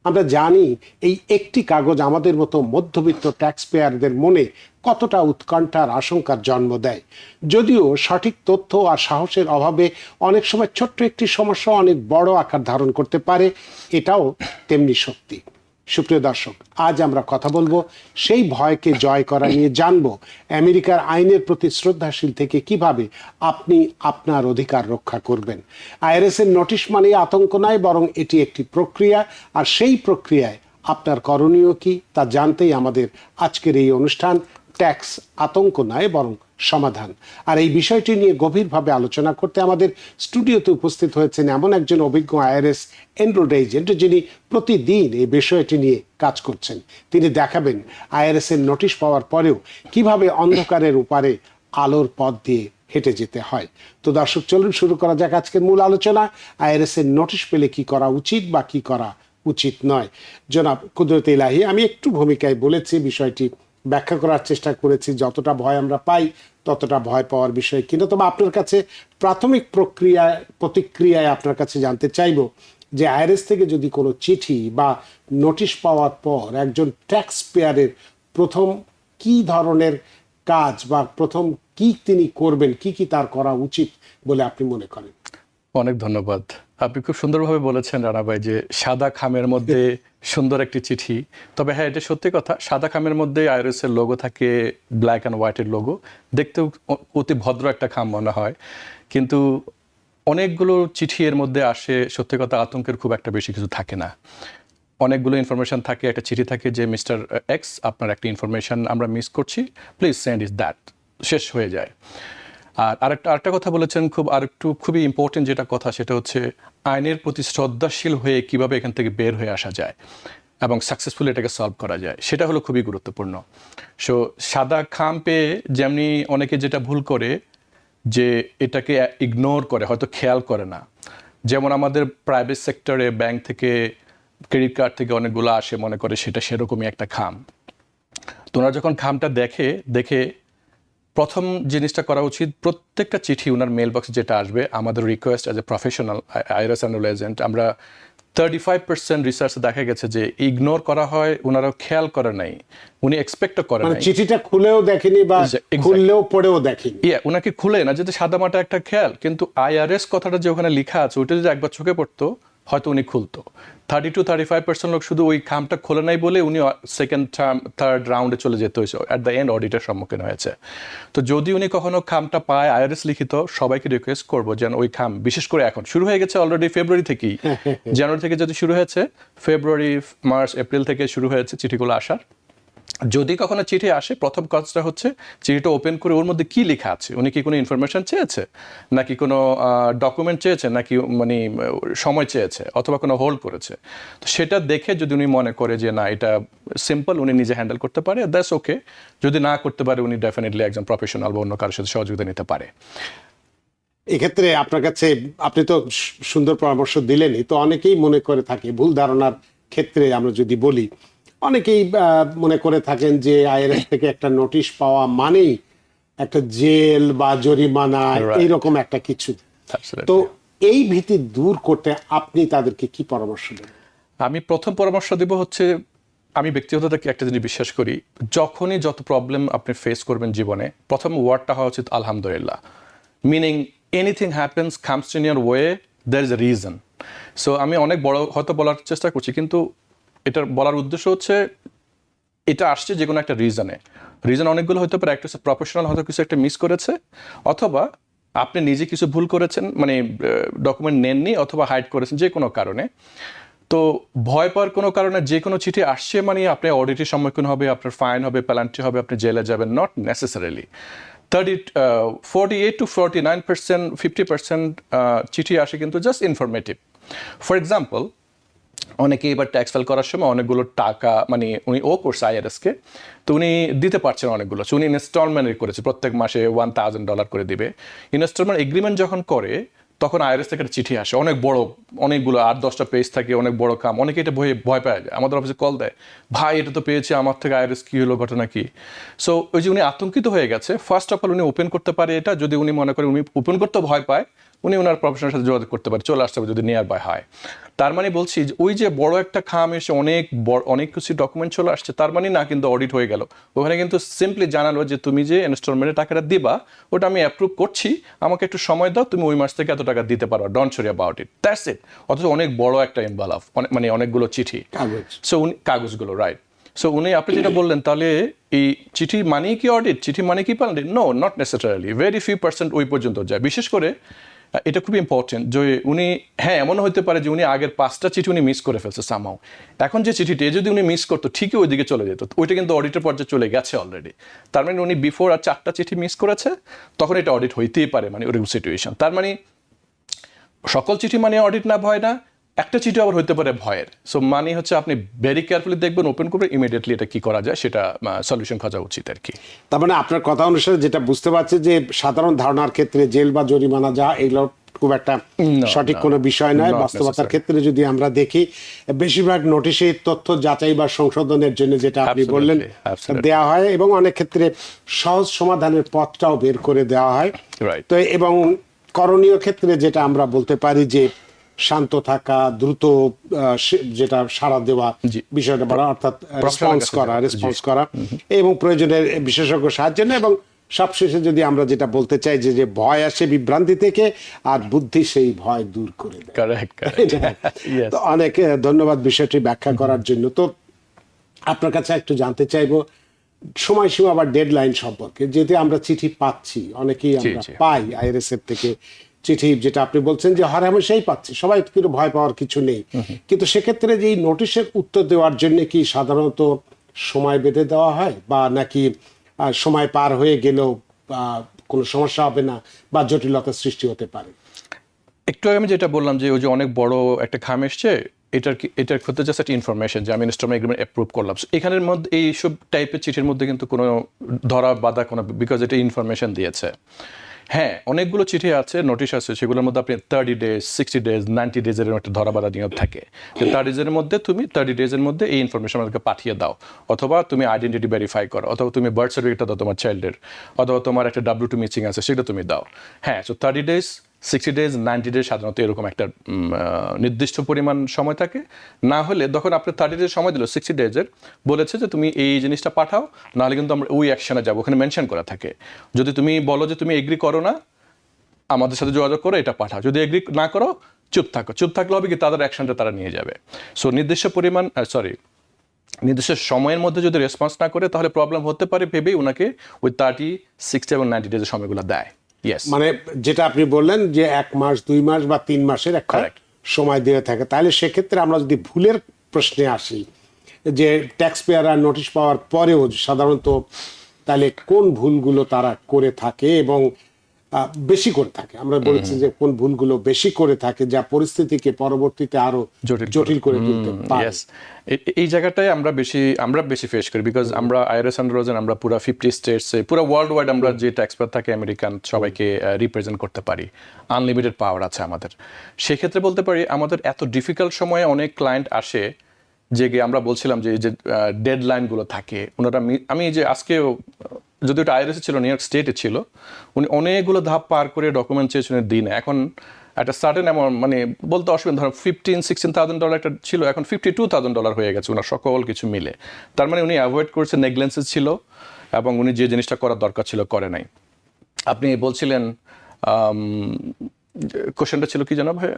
আমরা জানি এই একটি কাগজ আমাদের মতো মধ্যবিত্ত ট্যাক্স পেয়ারদের মনে কতটা উৎকণ্ঠার আশঙ্কার জন্ম দেয়। যদিও সঠিক তথ্য আর সাহসের অভাবে অনেক সময় ছোট্ট একটি সমস্যা অনেক বড় আকার ধারণ করতে পারে, এটাও তেমনি সত্যি। সুপ্রিয় দর্শক, আজ আমরা কথা বলবো সেই ভয়কে জয় করা নিয়ে, জানবো আমেরিকার আইনের প্রতি শ্রদ্ধাশীল থেকে কিভাবে আপনি আপনার অধিকার রক্ষা করবেন। আইআরএস এর নোটিশ মানে আতঙ্ক নয়, বরং এটি একটি প্রক্রিয়া, আর সেই প্রক্রিয়ায় আপনার করণীয় কি তা জানতেই আমাদের আজকের এই অনুষ্ঠান ট্যাক্স আতঙ্ক নয় বরং সমাধান। আর এই বিষয়টি নিয়ে গভীরভাবে আলোচনা করতে আমাদের স্টুডিওতে উপস্থিত হয়েছেন এমন একজন অভিজ্ঞ আইআরএস এনরোলড এজেন্ট, যিনি প্রতিদিন এই বিষয়টি নিয়ে কাজ করছেন। তিনি দেখাবেন আইআরএস এর নোটিশ পাওয়ার পরেও কিভাবে অন্ধকারের উপারে আলোর পথ দিয়ে হেঁটে যেতে হয়। তো দর্শক, চলুন শুরু করা যাক আজকের মূল আলোচনা, আইআরএস এর নোটিশ পেলে কি করা উচিত বা কি করা উচিত নয়। জনাব কুদরত এলাহি, আমি একটু ভূমিকায় বলেছি বিষয়টি ব্যাখ্যা করার চেষ্টা করেছি, যতটা ভয় আমরা পাই ততটা ভয় পাওয়ার বিষয় কিনা। তবে আপনার কাছে প্রাথমিক প্রতিক্রিয়ায় আপনার কাছে জানতে চাইবো যে আইআরএস থেকে যদি কোনো চিঠি বা নোটিশ পাওয়ার পর একজন ট্যাক্স পেয়ারের প্রথম কি ধরনের কাজ বা প্রথম কি তিনি করবেন, কি কি তার করা উচিত বলে আপনি মনে করেন? অনেক ধন্যবাদ। আপনি খুব সুন্দরভাবে বলেছেন রানা ভাই যে সাদা খামের মধ্যে সুন্দর একটি চিঠি। তবে হ্যাঁ, এটা সত্যি কথা, সাদা খামের মধ্যে আইআরএস এর লোগো থাকে, ব্ল্যাক অ্যান্ড হোয়াইটের লোগো, দেখতেও অতি ভদ্র একটা খাম মনে হয়, কিন্তু অনেকগুলো চিঠি এর মধ্যে আসে। সত্যি কথা, আতঙ্কের খুব একটা বেশি কিছু থাকে না। অনেকগুলো ইনফরমেশন থাকে, একটা চিঠি থাকে যে মিস্টার এক্স, আপনার একটা ইনফরমেশন আমরা মিস করছি, প্লিজ সেন্ড ইজ দ্যাট, শেষ হয়ে যায়। আর আরেকটা কথা বলেছেন খুবই ইম্পর্টেন্ট যেটা কথা, সেটা হচ্ছে আইনের প্রতি শ্রদ্ধাশীল হয়ে কিভাবে এখান থেকে বের হয়ে আসা যায় এবং সাকসেসফুলি এটাকে সলভ করা যায়, সেটা হলো খুবই গুরুত্বপূর্ণ। সো সাদা খাম পেয়ে যেমনি অনেকে যেটা ভুল করে যে এটাকে ইগনোর করে, হয়তো খেয়াল করে না। যেমন আমাদের প্রাইভেট সেক্টরে ব্যাংক থেকে, ক্রেডিট কার্ড থেকে অনেকগুলো আসে, মনে করে সেটা সেরকমই একটা খাম। তোমরা যখন খামটা দেখে প্রথম জিনিসটা করা উচিত, প্রত্যেকটা চিঠি ওনার মেল বক্সে যেটা আসবে, আমাদের request as a professional IRS annual agent, আমরা 35% রিসার্চ দেখা গেছে যে ইগনোর করা হয়, ওনারা খেয়াল করে নাই, উনি এক্সপেক্টও করে নাই, চিঠিটা খুলেও দেখেনি বা খুললেও পড়েও দেখেনি। ওনাকে খুলে না, যদি সাদামাটা একটা খেয়াল, কিন্তু আইআরএস কথাটা যে ওখানে লেখা আছে ওইটা যদি একবার চোখে পড়তো হয়তো উনি খুলতো। 30-35% লোক শুধু ওই খামটা খোলে নাই বলে উনি সেকেন্ড থার্ড রাউন্ডে চলে যেতে হয়েছে, অ্যাট দ্য এন্ড অডিটের সম্মুখীন হয়েছে। তো যদি উনি কখনো খামটা পায়, আইআরএস লিখিত, সবাইকে রিকোয়েস্ট করবো যেন ওই খাম, বিশেষ করে এখন শুরু হয়ে গেছে অলরেডি ফেব্রুয়ারি থেকেই, জানুয়ারি থেকে যদি শুরু হয়েছে, ফেব্রুয়ারি, মার্চ, এপ্রিল থেকে শুরু হয়েছে চিঠিগুলো আসার। যদি কখনো চিঠি আসে, প্রথম কাজটা হচ্ছে চিঠিটা ওপেন করে ওর মধ্যে কি লেখা আছে, উনি কি কোনো ইনফরমেশন চেয়েছে, নাকি কোনো ডকুমেন্ট চেয়েছে, নাকি মানে সময় চেয়েছে, অথবা কোনো হোল্ড করেছে। তো সেটা দেখে যদি উনি মনে করে যে না, এটা সিম্পল, উনি নিজে হ্যান্ডেল করতে পারে, দ্যাটস ওকে। যদি না করতে পারে, উনি ডেফিনেটলি একজন প্রফেশনাল বা অন্য কারোর সাথে সহযোগিতা নিতে পারে। এক্ষেত্রে আপনার কাছে, আপনি তো সুন্দর পরামর্শ দিলেনই, তো অনেকেই মনে করে থাকে, ভুল ধারণার ক্ষেত্রে আমরা যদি বলি, অনেকেই মনে করে থাকেন যে আইআরএস থেকে একটা নোটিশ পাওয়া মানেই একটা জেল বা জরিমানা, এইরকম একটা কিছু। তো এই ভীতি দূর করতে আপনি তাদেরকে কি পরামর্শ দেবেন? আমি প্রথম পরামর্শ দেব হচ্ছে, আমি ব্যক্তিগত থেকে একটা জিনিস বিশ্বাস করি, যখনই যত প্রবলেম আপনি ফেস করবেন জীবনে, প্রথম ওয়ার্ডটা হওয়া উচিত আলহামদুলিল্লাহ। Meaning anything happens comes in your way, there is a reason. So আমি অনেক বড় হয়তো বলার চেষ্টা করছি, কিন্তু এটার বলার উদ্দেশ্য হচ্ছে এটা আসছে যে কোনো একটা রিজন অনেকগুলো হতে পারে। একটা হচ্ছে প্রফেশনাল হয়তো কিছু একটা মিস করেছে, অথবা আপনি নিজে কিছু ভুল করেছেন, মানে ডকুমেন্ট নেননি অথবা হাইড করেছেন, যে কোনো কারণে। তো ভয় পাওয়ার কোনো কারণে যে কোনো চিঠি আসছে মানে আপনি অডিটের সম্মুখীন হবে, আপনার ফাইন হবে, পেনাল্টি হবে, আপনি জেলে যাবেন, নট নেসেসারিলি। 48-49%, 50% চিঠি আসে কিন্তু জাস্ট ইনফরমেটিভ। ফর এক্সাম্পল, অনেকে এবার ট্যাক্স ফাইল করার সময় অনেকগুলো টাকা, মানে উনি করছে আইআরএসকে, তো উনি দিতে পারছেন অনেকগুলো, উনি ইনস্টলমেন্ট করেছে, প্রত্যেক মাসে $1,000 করে দিবে। ইনস্টলমেন্ট এগ্রিমেন্ট যখন করে, তখন আইআরএস থেকে একটা চিঠি আসে, অনেক বড়, অনেকগুলো 8-10টা পেজ থাকে, অনেক বড় কাম, অনেকে এটা ভয় পায় যায়। আমাদের অফিসে কল দেয়, ভাই এটা তো পেয়েছি, আমার থেকে আইআরএস কি হলো, ঘটনা কি? সো ওই যে উনি আতঙ্কিত হয়ে গেছে, ফার্স্ট অফ অল উনি ওপেন করতে পারে এটা, যদি উনি মনে করে উনি ওপেন করতে ভয় পায়, উনি ওনার প্রফেশনের সাথে যোগাযোগ করতে পারে, চলে আসতে হবে যদি নিয়ার বাই হয়। তার মানে বলছি ওই যে বড় একটা খাম এসে অনেক কিছু ডকুমেন্ট চলে আসছে, তার মানে না কিন্তু অডিট হয়ে গেল। ওখানে কিন্তু সিম্পলি জানালো যে তুমি যে ইনস্টলমেন্টের টাকাটা দিবা, ওটা আমি অ্যাপ্রুভ করছি, আমাকে একটু সময় দাও, তুমি ওই মাস থেকে এত টাকা দিতে পারো, don't worry about it, that's it. অথচ অনেক বড় একটা ইনভলভ, মানে অনেকগুলো চিঠি, সো উনি কাগজগুলো, রাইট। সো উনি, আপনি যেটা বললেন, তাহলে এই চিঠি মানেই কি অডিট, চিঠি মানে কি penalty? No, not necessarily, very few percent ওই পর্যন্ত যায়। বিশেষ করে এটা খুবই ইম্পর্টেন্ট যে উনি, হ্যাঁ এমনও হতে পারে যে উনি আগের 5টা চিঠি উনি মিস করে ফেলছে সামহাউ, এখন যে চিঠিটি যদি উনি মিস করতো, ঠিকই ওইদিকে চলে যেত, ওইটা কিন্তু অডিটের পর্যায়ে চলে গেছে অলরেডি। তার মানে উনি বিফোর আর 4টা চিঠি মিস করেছে, তখন এটা অডিট হইতেই পারে, মানে ওরকম সিচুয়েশন। তার মানে সকল চিঠি মানে অডিট না, ভয় না, একটা চিঠি আবার হইতে পারে ভয়ের। সো মানে হচ্ছে আপনি ভেরি কেয়ারফুলি দেখবেন, ওপেন করবেন, ইমিডিয়েটলি এটা কি করা যায় সেটা সলিউশন খোঁজা উচিত আর কি। তার মানে আপনার কথা অনুসারে যেটা বুঝতে পারছি যে সাধারণ ধারণার ক্ষেত্রে জেল বা জরিমানা যা, এগুলোর খুব একটা সঠিক কোনো বিষয় নয়। not বাস্তবতার necessary. ক্ষেত্রে যদি আমরা দেখি, বেশিরভাগ নোটিশে তথ্য যাচাই বা সংশোধনের জন্য যেটা আপনি Absolutely, বললেন absolutely. দেওয়া হয়, এবং অনেক ক্ষেত্রে সহজ সমাধানের পথটাও বের করে দেওয়া হয়। Right. তো এবং করণীয় ক্ষেত্রে যেটা আমরা বলতে পারি যে শান্ত থাকা, দ্রুত যেটা সাড়া দেওয়া, জি। বিষয়টা বলা, অর্থাৎ রেসপন্স কাছে করা, যাওয়া, রেসপন্স করা, এবং প্রয়োজনের বিশেষজ্ঞ সাহায্য নেওয়া, এবং সবশেষে যদি আমরা যেটা বলতে চাই যে ভয় আসে বিভ্রান্তি থেকে, আর বুদ্ধি সেই ভয় দূর করে দেয়। Correct. Yes. তো অনেক ধন্যবাদ বিষয়টি ব্যাখ্যা করার জন্য। তো আপনার কাছে একটু জানতে চাইবো সময়সীমা বা ডেডলাইন সম্পর্কে, যেহেতু আমরা চিঠি পাচ্ছি, অনেকেই আমরা জি। পাই আইআরএসএফ থেকে চিঠি, যেটা আপনি বলছেন যে হরহামেশাই পাচ্ছি, সবাই কিন্তু ভয় পাওয়ার কিছু নেই, কিন্তু সেক্ষেত্রে যে এই নোটিশের উত্তর দেওয়ার জন্য কি সাধারণত সময় বেঁধে দেওয়া হয়, বা নাকি সময় পার হয়ে গেলেও কোনো সমস্যা হবে না বা জটিলতার সৃষ্টি হতে পারে? একটু আগে আমি যেটা বললাম যে ওই যে অনেক বড় একটা খাম এসছে, এটার ক্ষেত্রে জাস্ট একটা ইনফরমেশন যে আমি ইনস্টলমেন্ট এগ্রিমেন্ট অ্যাপ্রুভ করলাম। So, এখানের মধ্যে এইসব টাইপের চিঠির মধ্যে কিন্তু কোনো ধরা বাধা কোনো, বিকজ এটা ইনফরমেশন দিয়েছে। হ্যাঁ, অনেকগুলো চিঠি আছে, নোটিশ আছে, সেগুলোর মধ্যে আপনি 30 days, 60 days, 90 days এর একটা ধরা বাধা নিয়ম থাকে যে 30 days এর মধ্যে এই ইনফরমেশন আমাদেরকে পাঠিয়ে দাও, অথবা তুমি আইডেন্টিটি ভেরিফাই করো, অথবা তুমি বার্থ সার্টিফিকেটটা দাও তোমার চাইল্ডের, অথবা তোমার একটা W2 মিসিং আছে সেটা তুমি দাও। হ্যাঁ, সো 30 days, 60 days, 90 days সাধারণত এরকম একটা নির্দিষ্ট পরিমাণ সময় থাকে। না হলে তখন আপনি 30 days সময় দিল, 60 days এর বলেছে যে তুমি এই জিনিসটা পাঠাও, নাহলে কিন্তু আমরা ওই অ্যাকশনে যাবো, ওখানে মেনশন করা থাকে। যদি তুমি বলো যে তুমি এগ্রি করো না, আমাদের সাথে যোগাযোগ করো, এটা পাঠাও। যদি এগ্রি না করো, চুপ থাকো। চুপ থাকলে হবে কি, তাদের অ্যাকশনটা তারা নিয়ে যাবে। সো নির্দিষ্ট নির্দিষ্ট সময়ের মধ্যে যদি রেসপন্স না করে, তাহলে প্রবলেম হতে পারে ভেবেই ওনাকে ওই 30, 60 এবং 90 ডেজের সময়গুলো দেয়। ইয়েস, মানে যেটা আপনি বললেন যে 1 মাস, 2 মাস বা 3 মাসের একটা Correct. সময় দিয়ে থাকে, তাহলে সেক্ষেত্রে আমরা যদি ভুলের প্রশ্নে আসি, যে ট্যাক্স পেয়াররা নোটিশ পাওয়ার পরেও সাধারণত তাহলে কোন ভুলগুলো তারা করে থাকে এবং বেশি করে থাকে, আমরা বলেছি যে কোন ভুলগুলো বেশি করে থাকে যা পরিস্থিতিকে পরবর্তীতে আরো জটিল করে তুলতে পারে। ইয়েস, এই জায়গাটায় আমরা বেশি ফেস করি, বিকজ আমরা আইআরএস আন্ডারোজেন আমরা পুরো 50 স্টেটসে, পুরো ওয়ার্ল্ড ওয়াইড আমরা যে ট্যাক্স পেয়ার থাকে আমেরিকান, সবাইকে রিপ্রেজেন্ট করতে পারি, আনলিমিটেড পাওয়ার আছে আমাদের। সেক্ষেত্রে বলতে পারি আমাদের এত ডিফিকাল্ট সময়ে অনেক ক্লায়েন্ট আসে যে আমরা বলছিলাম যে ডেড লাইনগুলো থাকে ওনারা, আমি যে আজকে যদি ওটা আইআরএস ছিল, নিউ ইয়র্ক স্টেটে ছিল, উনি অনেকগুলো ধাপ পার করে ডকুমেন্ট চেয়েছিলেন দিনে। এখন একটা সার্টেন অ্যামাউন্ট, মানে বলতে অসুবিধা, ধরো $15,000-16,000 একটা ছিল, এখন $52,000 হয়ে গেছে ওনার সকল কিছু মিলে। তার মানে উনি অ্যাভয়েড করেছে, নেগলেন্সেস ছিল, এবং উনি যে জিনিসটা করার দরকার ছিল করে নাই। আপনি বলছিলেন কোশ্চেনটা ছিল কি জানো ভাই?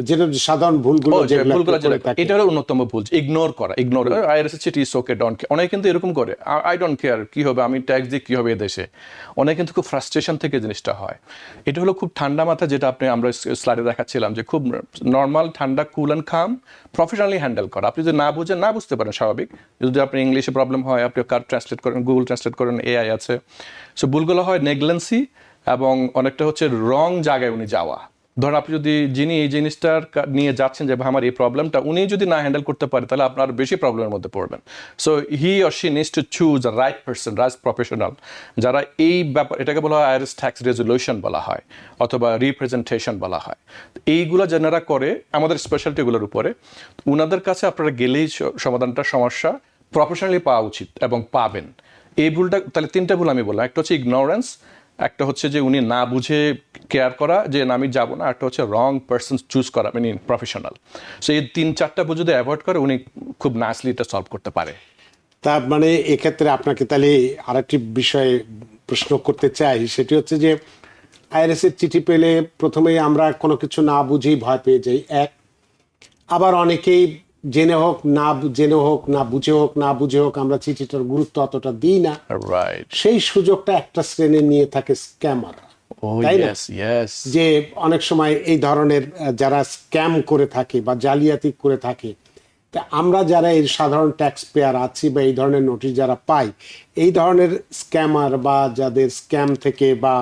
যেটা সাধারণ ভুলগুলো যেগুলো করে থাকে, এটা হলো অন্যতম ভুল, ইগনোর আইআরএস চিঠি ইজ ওকে, ডোন্ট কেয়ার। অনেকে কিন্তু এরকম করে, আই ডোন্ট কেয়ার, কি হবে, আমি ট্যাক্স দিই, কি হবে এদেশে। অনেকে কিন্তু খুব ফ্রাস্ট্রেশন থেকে জিনিসটা হয়। এটা হলো খুব ঠান্ডা মাথা, যেটা আমরা স্লাইডে দেখাচ্ছিলাম, যে খুব নর্মাল, ঠান্ডা, cool and calm, professionally handle করা। আপনি যদি না বুঝতে পারেন, স্বাভাবিক, যদি আপনি ইংলিশে প্রবলেম হয়, আপনি কার ট্রান্সলেট করেন, গুগল ট্রান্সলেট করেন, এআই আছে। সো ভুলগুলো হয় নেগলেন্সি, এবং অনেকটা হচ্ছে রং জায়গায় উনি যাওয়া। ধরেন আপনি যদি যিনি এই জিনিসটার নিয়ে যাচ্ছেন যে আমার এই প্রবলেমটা, উনি যদি না হ্যান্ডেল করতে পারে, তাহলে আপনার বেশি প্রবলেমের মধ্যে পড়বেন। So he or she needs to choose the right person, right professional, যারা এই ব্যাপার, এটাকে বলা হয় আইআরএস ট্যাক্স রেজলিউশন বলা হয়, অথবা রিপ্রেজেন্টেশন বলা হয়। এইগুলো যারা করে আমাদের স্পেশালিটিগুলোর উপরে, ওনাদের কাছে আপনারা গেলেই সমাধানটা সমস্যা প্রফেশনালি পাওয়া উচিত, এবং পাবেন। এই ভুলটা, তাহলে 3টা ভুল আমি বললাম। একটা হচ্ছে ইগনোরেন্স, একটা হচ্ছে যে উনি না বুঝে কেয়ার করা, যে না আমি যাবো না, একটা হচ্ছে রং পারসন চুজ করা, মানে প্রফেশনাল। সো এই 3-4টা ভুল যদি অ্যাভয়েড করে, উনি খুব নাইসলি এটা সলভ করতে পারে। তার মানে এক্ষেত্রে আপনাকে তাহলে আরেকটি বিষয়ে প্রশ্ন করতে চাই, সেটি হচ্ছে যে আইআরএস এর চিঠি পেলে প্রথমেই আমরা কোনো কিছু না বুঝেই ভয় পেয়ে যাই, আবার অনেকেই জেনে হোক না বুঝে হোক আমরা চিঠিটার গুরুত্ব অতটা দিই না। রাইট, সেই সুযোগটা একটা শ্রেণী নিয়ে থাকে স্ক্যামার, তাই না? যে অনেক সময় এই ধরনের যারা স্ক্যাম করে থাকে বা জালিয়াতি করে থাকে, তা আমরা যারা এই সাধারণ ট্যাক্স পেয়ার আছি বা এই ধরনের নোটিশ যারা পাই, এই ধরনের স্ক্যামার বা যাদের স্ক্যাম থেকে বা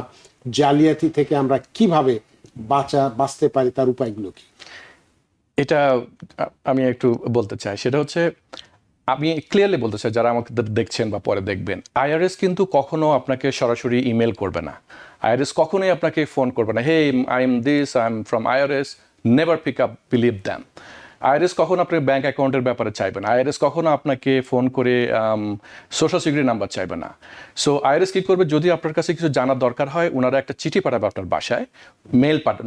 জালিয়াতি থেকে আমরা কিভাবে বাঁচতে পারি, তার উপায়গুলো কি? এটা আমি একটু বলতে চাই, সেটা হচ্ছে আমি ক্লিয়ারলি বলতে চাই, যারা আমাকে দেখছেন বা পরে দেখবেন, আইআরএস কিন্তু কখনো আপনাকে সরাসরি ইমেল করবে না। আইআরএস কখনোই আপনাকে ফোন করবে না, hey I am this, I am from IRS, never pick up, believe them. IRS কখনো আপনার ব্যাঙ্ক অ্যাকাউন্টের ব্যাপারে চাইবে না, আইআরএস কখনো আপনাকে ফোন করে সোশ্যাল সিকিউরিটি নাম্বার চাইবে না। সো আইআরএস কী করবে, যদি আপনার কাছে কিছু জানার দরকার হয়, ওনারা একটা চিঠি পাঠাবে আপনার বাসায়,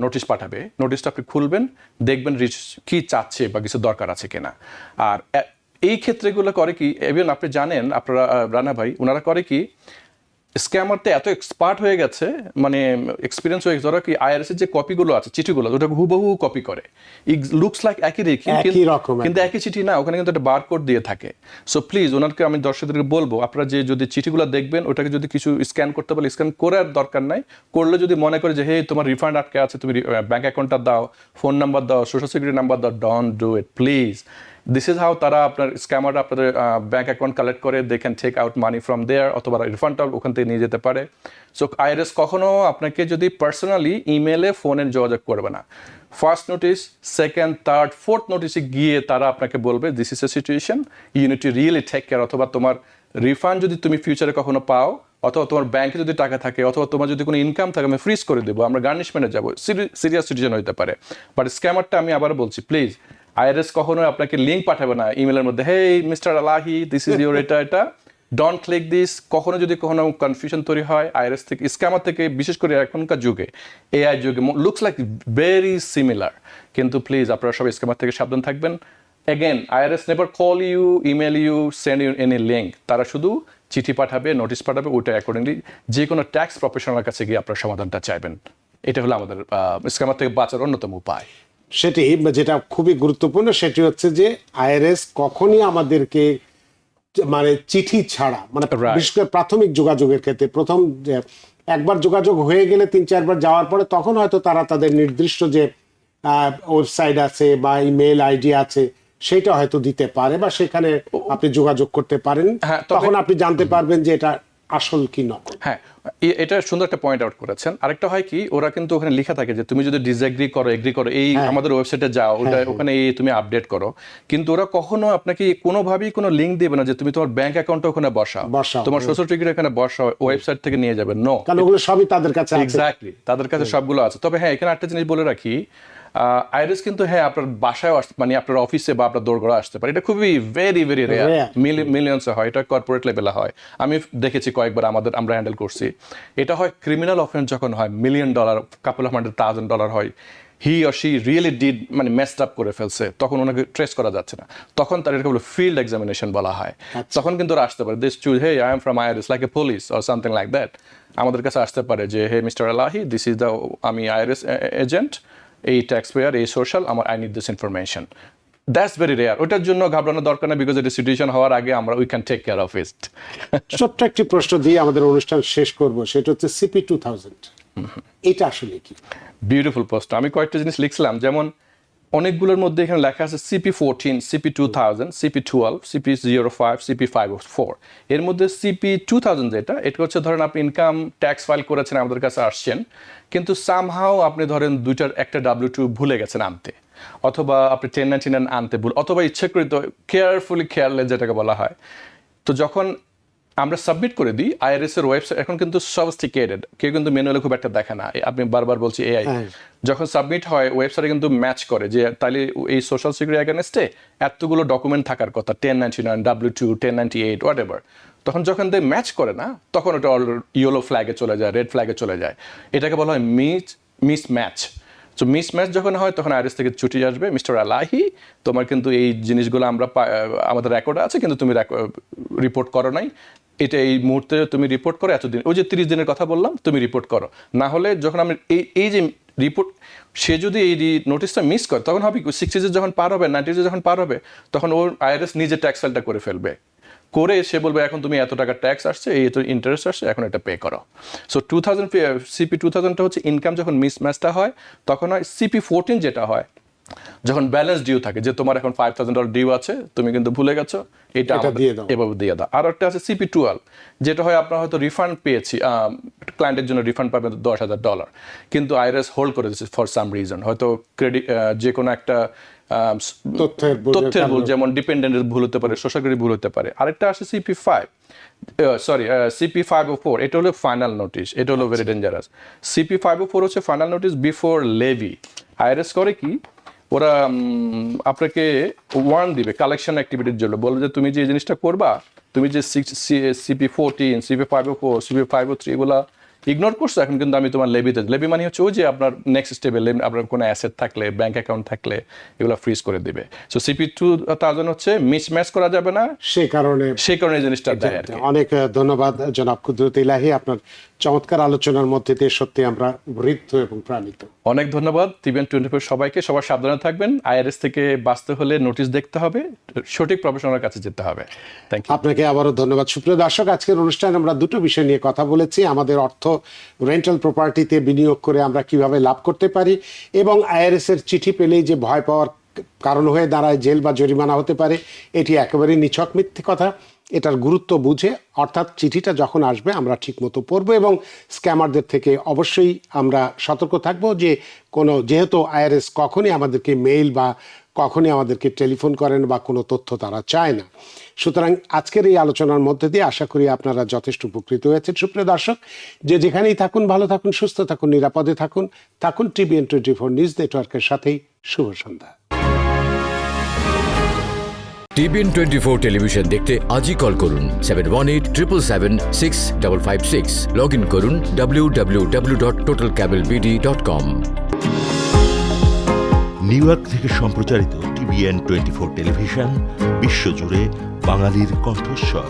নোটিশ পাঠাবে, নোটিশটা আপনি খুলবেন, দেখবেন কি চাচ্ছে বা কিছু দরকার আছে কিনা। আর এই ক্ষেত্রেগুলো করে কি, ইভেন আপনি জানেন, আপনারা রানা ভাই, ওনারা করে কি, স্ক্যামারতে এত এক্সপার্ট হয়ে গেছে, মানে এক্সপিরিয়েন্স হয়ে গেছে, ওরা কি আইআরএস এর যে কপিগুলো আছে, চিঠিগুলো, ওটা হুবহু কপি করে, লুকস লাইক একই রকম, কিন্তু একই চিঠি না, ওখানে কিন্তু একটা বারকোড দিয়ে থাকে। সো প্লিজ ওনাকে আমি দর্শকদেরকে বলবো, আপনারা যে যদি চিঠিগুলো দেখবেন, ওটাকে যদি কিছু স্ক্যান করতে পারলে স্ক্যান করার দরকার নাই, করলে যদি মনে করে যে হে তোমার রিফান্ড আটকে আছে, তুমি ব্যাঙ্ক অ্যাকাউন্টটা দাও, ফোন নাম্বার দাও, সোশ্যাল সিকিউরিটি নাম্বার দাও, don't do it please. This is how তারা আপনার স্ক্যামাররা আপনাদের ব্যাঙ্ক অ্যাকাউন্ট কালেক্ট করে, they can take out money from there, অথবা রিফান্ডটা ওখান থেকে নিয়ে যেতে পারে। সো আইআরএস কখনো আপনাকে যদি পার্সোনালি ইমেলে ফোনে যোগাযোগ করবে না, first notice, second, third, fourth নোটিসে গিয়ে তারা আপনাকে বলবে this is a situation, you need to really take care, অথবা তোমার রিফান্ড যদি তুমি ফিউচারে কখনো পাও, অথবা তোমার ব্যাংকে যদি টাকা থাকে, অথবা তোমার যদি কোনো ইনকাম থাকে, আমি ফ্রিজ করে দেবো, আমরা গার্নিশমেন্টে যাবো, সিরিয়াস সিচুয়েশন হতে পারে। বাট স্ক্যামারটা আমি আবার বলছি, প্লিজ আইআরএস কখনো আপনাকে লিঙ্ক পাঠাবে না ইমেলের মধ্যে, হে mister Alahi, this is your এটা, ডোন্ট ক্লিক দিস। কখনো যদি কখনো কনফিউশন তৈরি হয় আইআরএস থেকে, স্ক্যামার থেকে, বিশেষ করে এখনকার যুগে, এআই যুগে, লুকস লাইক ভেরি সিমিলার, কিন্তু প্লিজ আপনারা সব স্ক্যামার থেকে সাবধান থাকবেন। Again, IRS never call you, email you, send you any link, তারা শুধু চিঠি পাঠাবে, নোটিশ পাঠাবে, ওইটা অ্যাকর্ডিংলি যে কোনো ট্যাক্স প্রফেশনালের কাছে গিয়ে আপনার সমাধানটা চাইবেন। এটা হলো আমাদের স্ক্যামার থেকে বাঁচার অন্যতম উপায়। সেটি যেটা খুবই গুরুত্বপূর্ণ, সেটি হচ্ছে যে আইআরএস কখনই আমাদেরকে মানে চিঠি ছাড়া, মানে Right. বিশেষ করে প্রাথমিক যোগাযোগের ক্ষেত্রে, প্রথম যে একবার যোগাযোগ হয়ে গেলে 3-4বার যাওয়ার পরে তখন হয়তো তারা তাদের নির্দিষ্ট যে ওয়েবসাইট আছে বা ইমেল আইডি আছে সেটা হয়তো দিতে পারে, বা সেখানে আপনি যোগাযোগ করতে পারেন, হ্যাঁ, তখন আপনি জানতে পারবেন যে এটা আসল কি নকল। হ্যাঁ, এটা সুন্দর একটা পয়েন্ট আউট করেছেন। আরেকটা হয় কি, ওরা কিন্তু ওখানে লেখা থাকে যে তুমি যদি ডিসএগ্রি করো, এগ্রি করো, এই আমাদের ওয়েবসাইটে যাও, ওটা ওখানে তুমি আপডেট করো, কিন্তু ওরা কখনো আপনাকে কোনোভাবেই কোনো লিঙ্ক দেবে না যে তুমি তোমার ব্যাংক অ্যাকাউন্টটা ওখানে বসাও, তোমার সোশ্যাল সিকিউরিটি এখানে বসাও, ওয়েবসাইট থেকে নিয়ে যাবে, নো, কারণ ওগুলো সবই তাদের কাছে আছে। এক্স্যাক্টলি, তাদের কাছে সবগুলো আছে। তবে হ্যাঁ, এখানে একটা জিনিস বলে রাখি, আইআরএস কিন্তু হ্যাঁ আপনার বাসায় মানে আপনার অফিসে বা আপনার দোরগোড়া আসতে পারে, এটা খুবই ভেরি ভেরি রেয়ার, মিলিয়ন্সে হয়, এটা কর্পোরেট লেভেলে হয়। আমি দেখেছি কয়েকবার, আমরা হ্যান্ডেল করছি। এটা হয় ক্রিমিনাল অফেন্স যখন হয়, $1 million, couple of $100,000 হয়, he or she really did, মানে মেসড আপ করে ফেলছে, তখন ওনাকে ট্রেস করা যাচ্ছে না, তখন তার এটাকে বলে ফিল্ড এক্সামিনেশন বলা হয়। তখন কিন্তু ওরা আসতে পারে, this choose, hey I am from IRS, like a police or something like that, আমাদের কাছে আসতে পারে যে hey mister Alahi, this is the, আমি আইআরএস এজেন্ট, এই ট্যাক্স পেয়ার, এই সোশ্যাল, আমার I need this information. That's very rare, ওটার জন্য ঘাবড়ানোর দরকার নেই, বিকজ এটা সিচুয়েশন হওয়ার আগে আমরা we can take care of it. ছোট্ট একটি প্রশ্ন দিয়ে আমাদের অনুষ্ঠান শেষ করব, সেটা হচ্ছে সিপি 2000, এটা আসলে কি? বিউটিফুল প্রশ্ন। আমি কয়েকটা জিনিস লিখছিলাম, যেমন অনেকগুলোর মধ্যে এখানে লেখা আছে CP14, CP2000, CP12, CP05, CP504। এর মধ্যে CP2000 যেটা, এটা হচ্ছে ধরেন আপনি ইনকাম ট্যাক্স ফাইল করেছেন, আমাদের কাছে আসছেন, কিন্তু সামহাও আপনি ধরেন দুইটার একটা W2 ভুলে গেছেন আনতে, অথবা আপনি 1099 আনতে ভুল, অথবা ইচ্ছাকৃত কেয়ারলেস যেটাকে বলা হয়। তো যখন আমরা সাবমিট করে দিই, আইআরএস এর ওয়েবসাইট এখন কিন্তু সফিস্টিকেটেড, কেউ কিন্তু ম্যানুয়ালি খুব একটা দেখে না, আপনি বারবার বলছি এআই, যখন সাবমিট হয় ওয়েবসাইটে কিন্তু ম্যাচ করে যে তাহলে এই সোশ্যাল সিকিউরিটি অ্যাগেনস্টে এতগুলো ডকুমেন্ট থাকার কথা, 1099, W2, 1098, হোয়াট এভার, তখন যখন ম্যাচ করে না, তখন ওটা ইয়েলো ফ্ল্যাগে চলে যায়, রেড ফ্ল্যাগে চলে যায়, এটাকে বলা হয় মিস ম্যাচ। সো মিসম্যাচ যখন হয়, তখন আইআরএস থেকে চিঠি আসবে, মিস্টার আলাহি, তোমার কিন্তু এই জিনিসগুলো আমরা আমাদের রেকর্ড আছে, কিন্তু তুমি রিপোর্ট করো নাই, এটা এই মুহূর্তে তুমি রিপোর্ট করো, এতদিন, ওই যে 30 দিনের কথা বললাম, তুমি রিপোর্ট করো, না হলে যখন আমি এই যে রিপোর্ট, সে যদি এই নোটিশটা মিস করে, তখন হবে 60 days যখন পার হবে, 90 days যখন পার হবে, তখন ওর আইআরএস নিজে ট্যাক্স ফাইলটা করে ফেলবে, করে সে বলবে এখন তুমি এত টাকা ট্যাক্স আসছে, এই এত ইন্টারেস্ট আসছে, এখন এটা পে করো। সো CP2000টা হচ্ছে ইনকাম যখন মিসম্যাচটা হয়, তখন হয়। CP14 যেটা হয় যখন ব্যালেন্স ডিউ থাকে, যে তোমার এখন $5,000 ডিউ আছে, তুমি কিন্তু ভুলে গেছো, এটা এভাবে দিয়ে দাও। আর একটা আছে CP12, যেটা হয় আপনার হয়তো রিফান্ড পেয়েছি, ক্লায়েন্টের জন্য রিফান্ড পাবেন $10,000, কিন্তু আইআরএস হোল্ড করে দিচ্ছে ফর সাম রিজন, হয়তো ক্রেডিট যে কোনো একটা তথ্যের ভুল, যেমন ডিপেন্ডেন্টের ভুল হতে পারে, শোষকের ভুল হতে পারে। আরেকটা আসে CP504, এটা হলো ফাইনাল নোটিশ, এটা হলো ভেরি ডেঞ্জারাস। CP504 হচ্ছে final notice before levy. IRS করে কি, ওরা আপনাকে ওয়ার্ন দিবে কালেকশন অ্যাক্টিভিটির জন্য, বলবে যে তুমি যে জিনিসটা করবা, তুমি যে CP14, CP504, CP503 এগুলা ইগনোর করছো, এখন কিন্তু আমি তোমার লেবিতে, লেবি মানে হচ্ছে ওই যে আপনার নেক্সট স্টেপে আপনার কোনো অ্যাসেট থাকলে, ব্যাংক অ্যাকাউন্ট থাকলে এগুলো ফ্রিজ করে দিবে। সো CP2000 হচ্ছে মিসম্যাচ করা যাবে না, সেই কারণে এই জিনিসটা দেয় আর কি। অনেক ধন্যবাদ জনাব কুদরত ইলাহি, আপনার চমৎকার আলোচনার মধ্যে দিয়ে সত্যি আমরা ঋদ্ধ এবং প্রাণিত। অনেক ধন্যবাদ TVN 24 সবাইকে। সবার সাবধানে থাকবেন। আইআরএস থেকে বাঁচতে হলে নোটিশ দেখতে হবে, সঠিক প্রফেশনালের কাছে যেতে হবে। Thank you. আপনাকে আবারও ধন্যবাদ। সুপ্রিয় দর্শক, আজকের অনুষ্ঠানে আমরা দুটো বিষয় নিয়ে কথা বলেছি, আমাদের অর্থ রেন্টাল প্রপার্টিতে বিনিয়োগ করে আমরা কিভাবে লাভ করতে পারি, এবং আইআরএস এর চিঠি পেলেই যে ভয় পাওয়ার কারণ হয়ে দাঁড়ায় জেল বা জরিমানা হতে পারে, এটি একেবারেই নিছক মিথ্যে কথা। এটার গুরুত্ব বুঝে, অর্থাৎ চিঠিটা যখন আসবে আমরা ঠিকমতো পড়বো এবং স্ক্যামারদের থেকে অবশ্যই আমরা সতর্ক থাকবো, যে যেহেতু আইআরএস কখনই আমাদেরকে মেইল বা কখনই আমাদেরকে টেলিফোন করেন বা কোনো তথ্য তারা চায় না। সুতরাং আজকের এই আলোচনার মধ্যে দিয়ে আশা করি আপনারা যথেষ্ট উপকৃত হয়েছেন। সুপ্রিয় দর্শক, যেখানেই থাকুন, ভালো থাকুন, সুস্থ থাকুন, নিরাপদে থাকুন। TVN 24 নিউজ নেটওয়ার্কের সাথেই শুভ সন্ধ্যা। TVN 24 টেলিভিশন দেখতে আজই কল করুন 7187776556। লগ ইন করুন www.totalcablebd.com। নিউ ইয়র্ক থেকে সম্প্রচারিত TVN 24 টেলিভিশন বিশ্বজুড়ে বাঙালির কণ্ঠস্বর।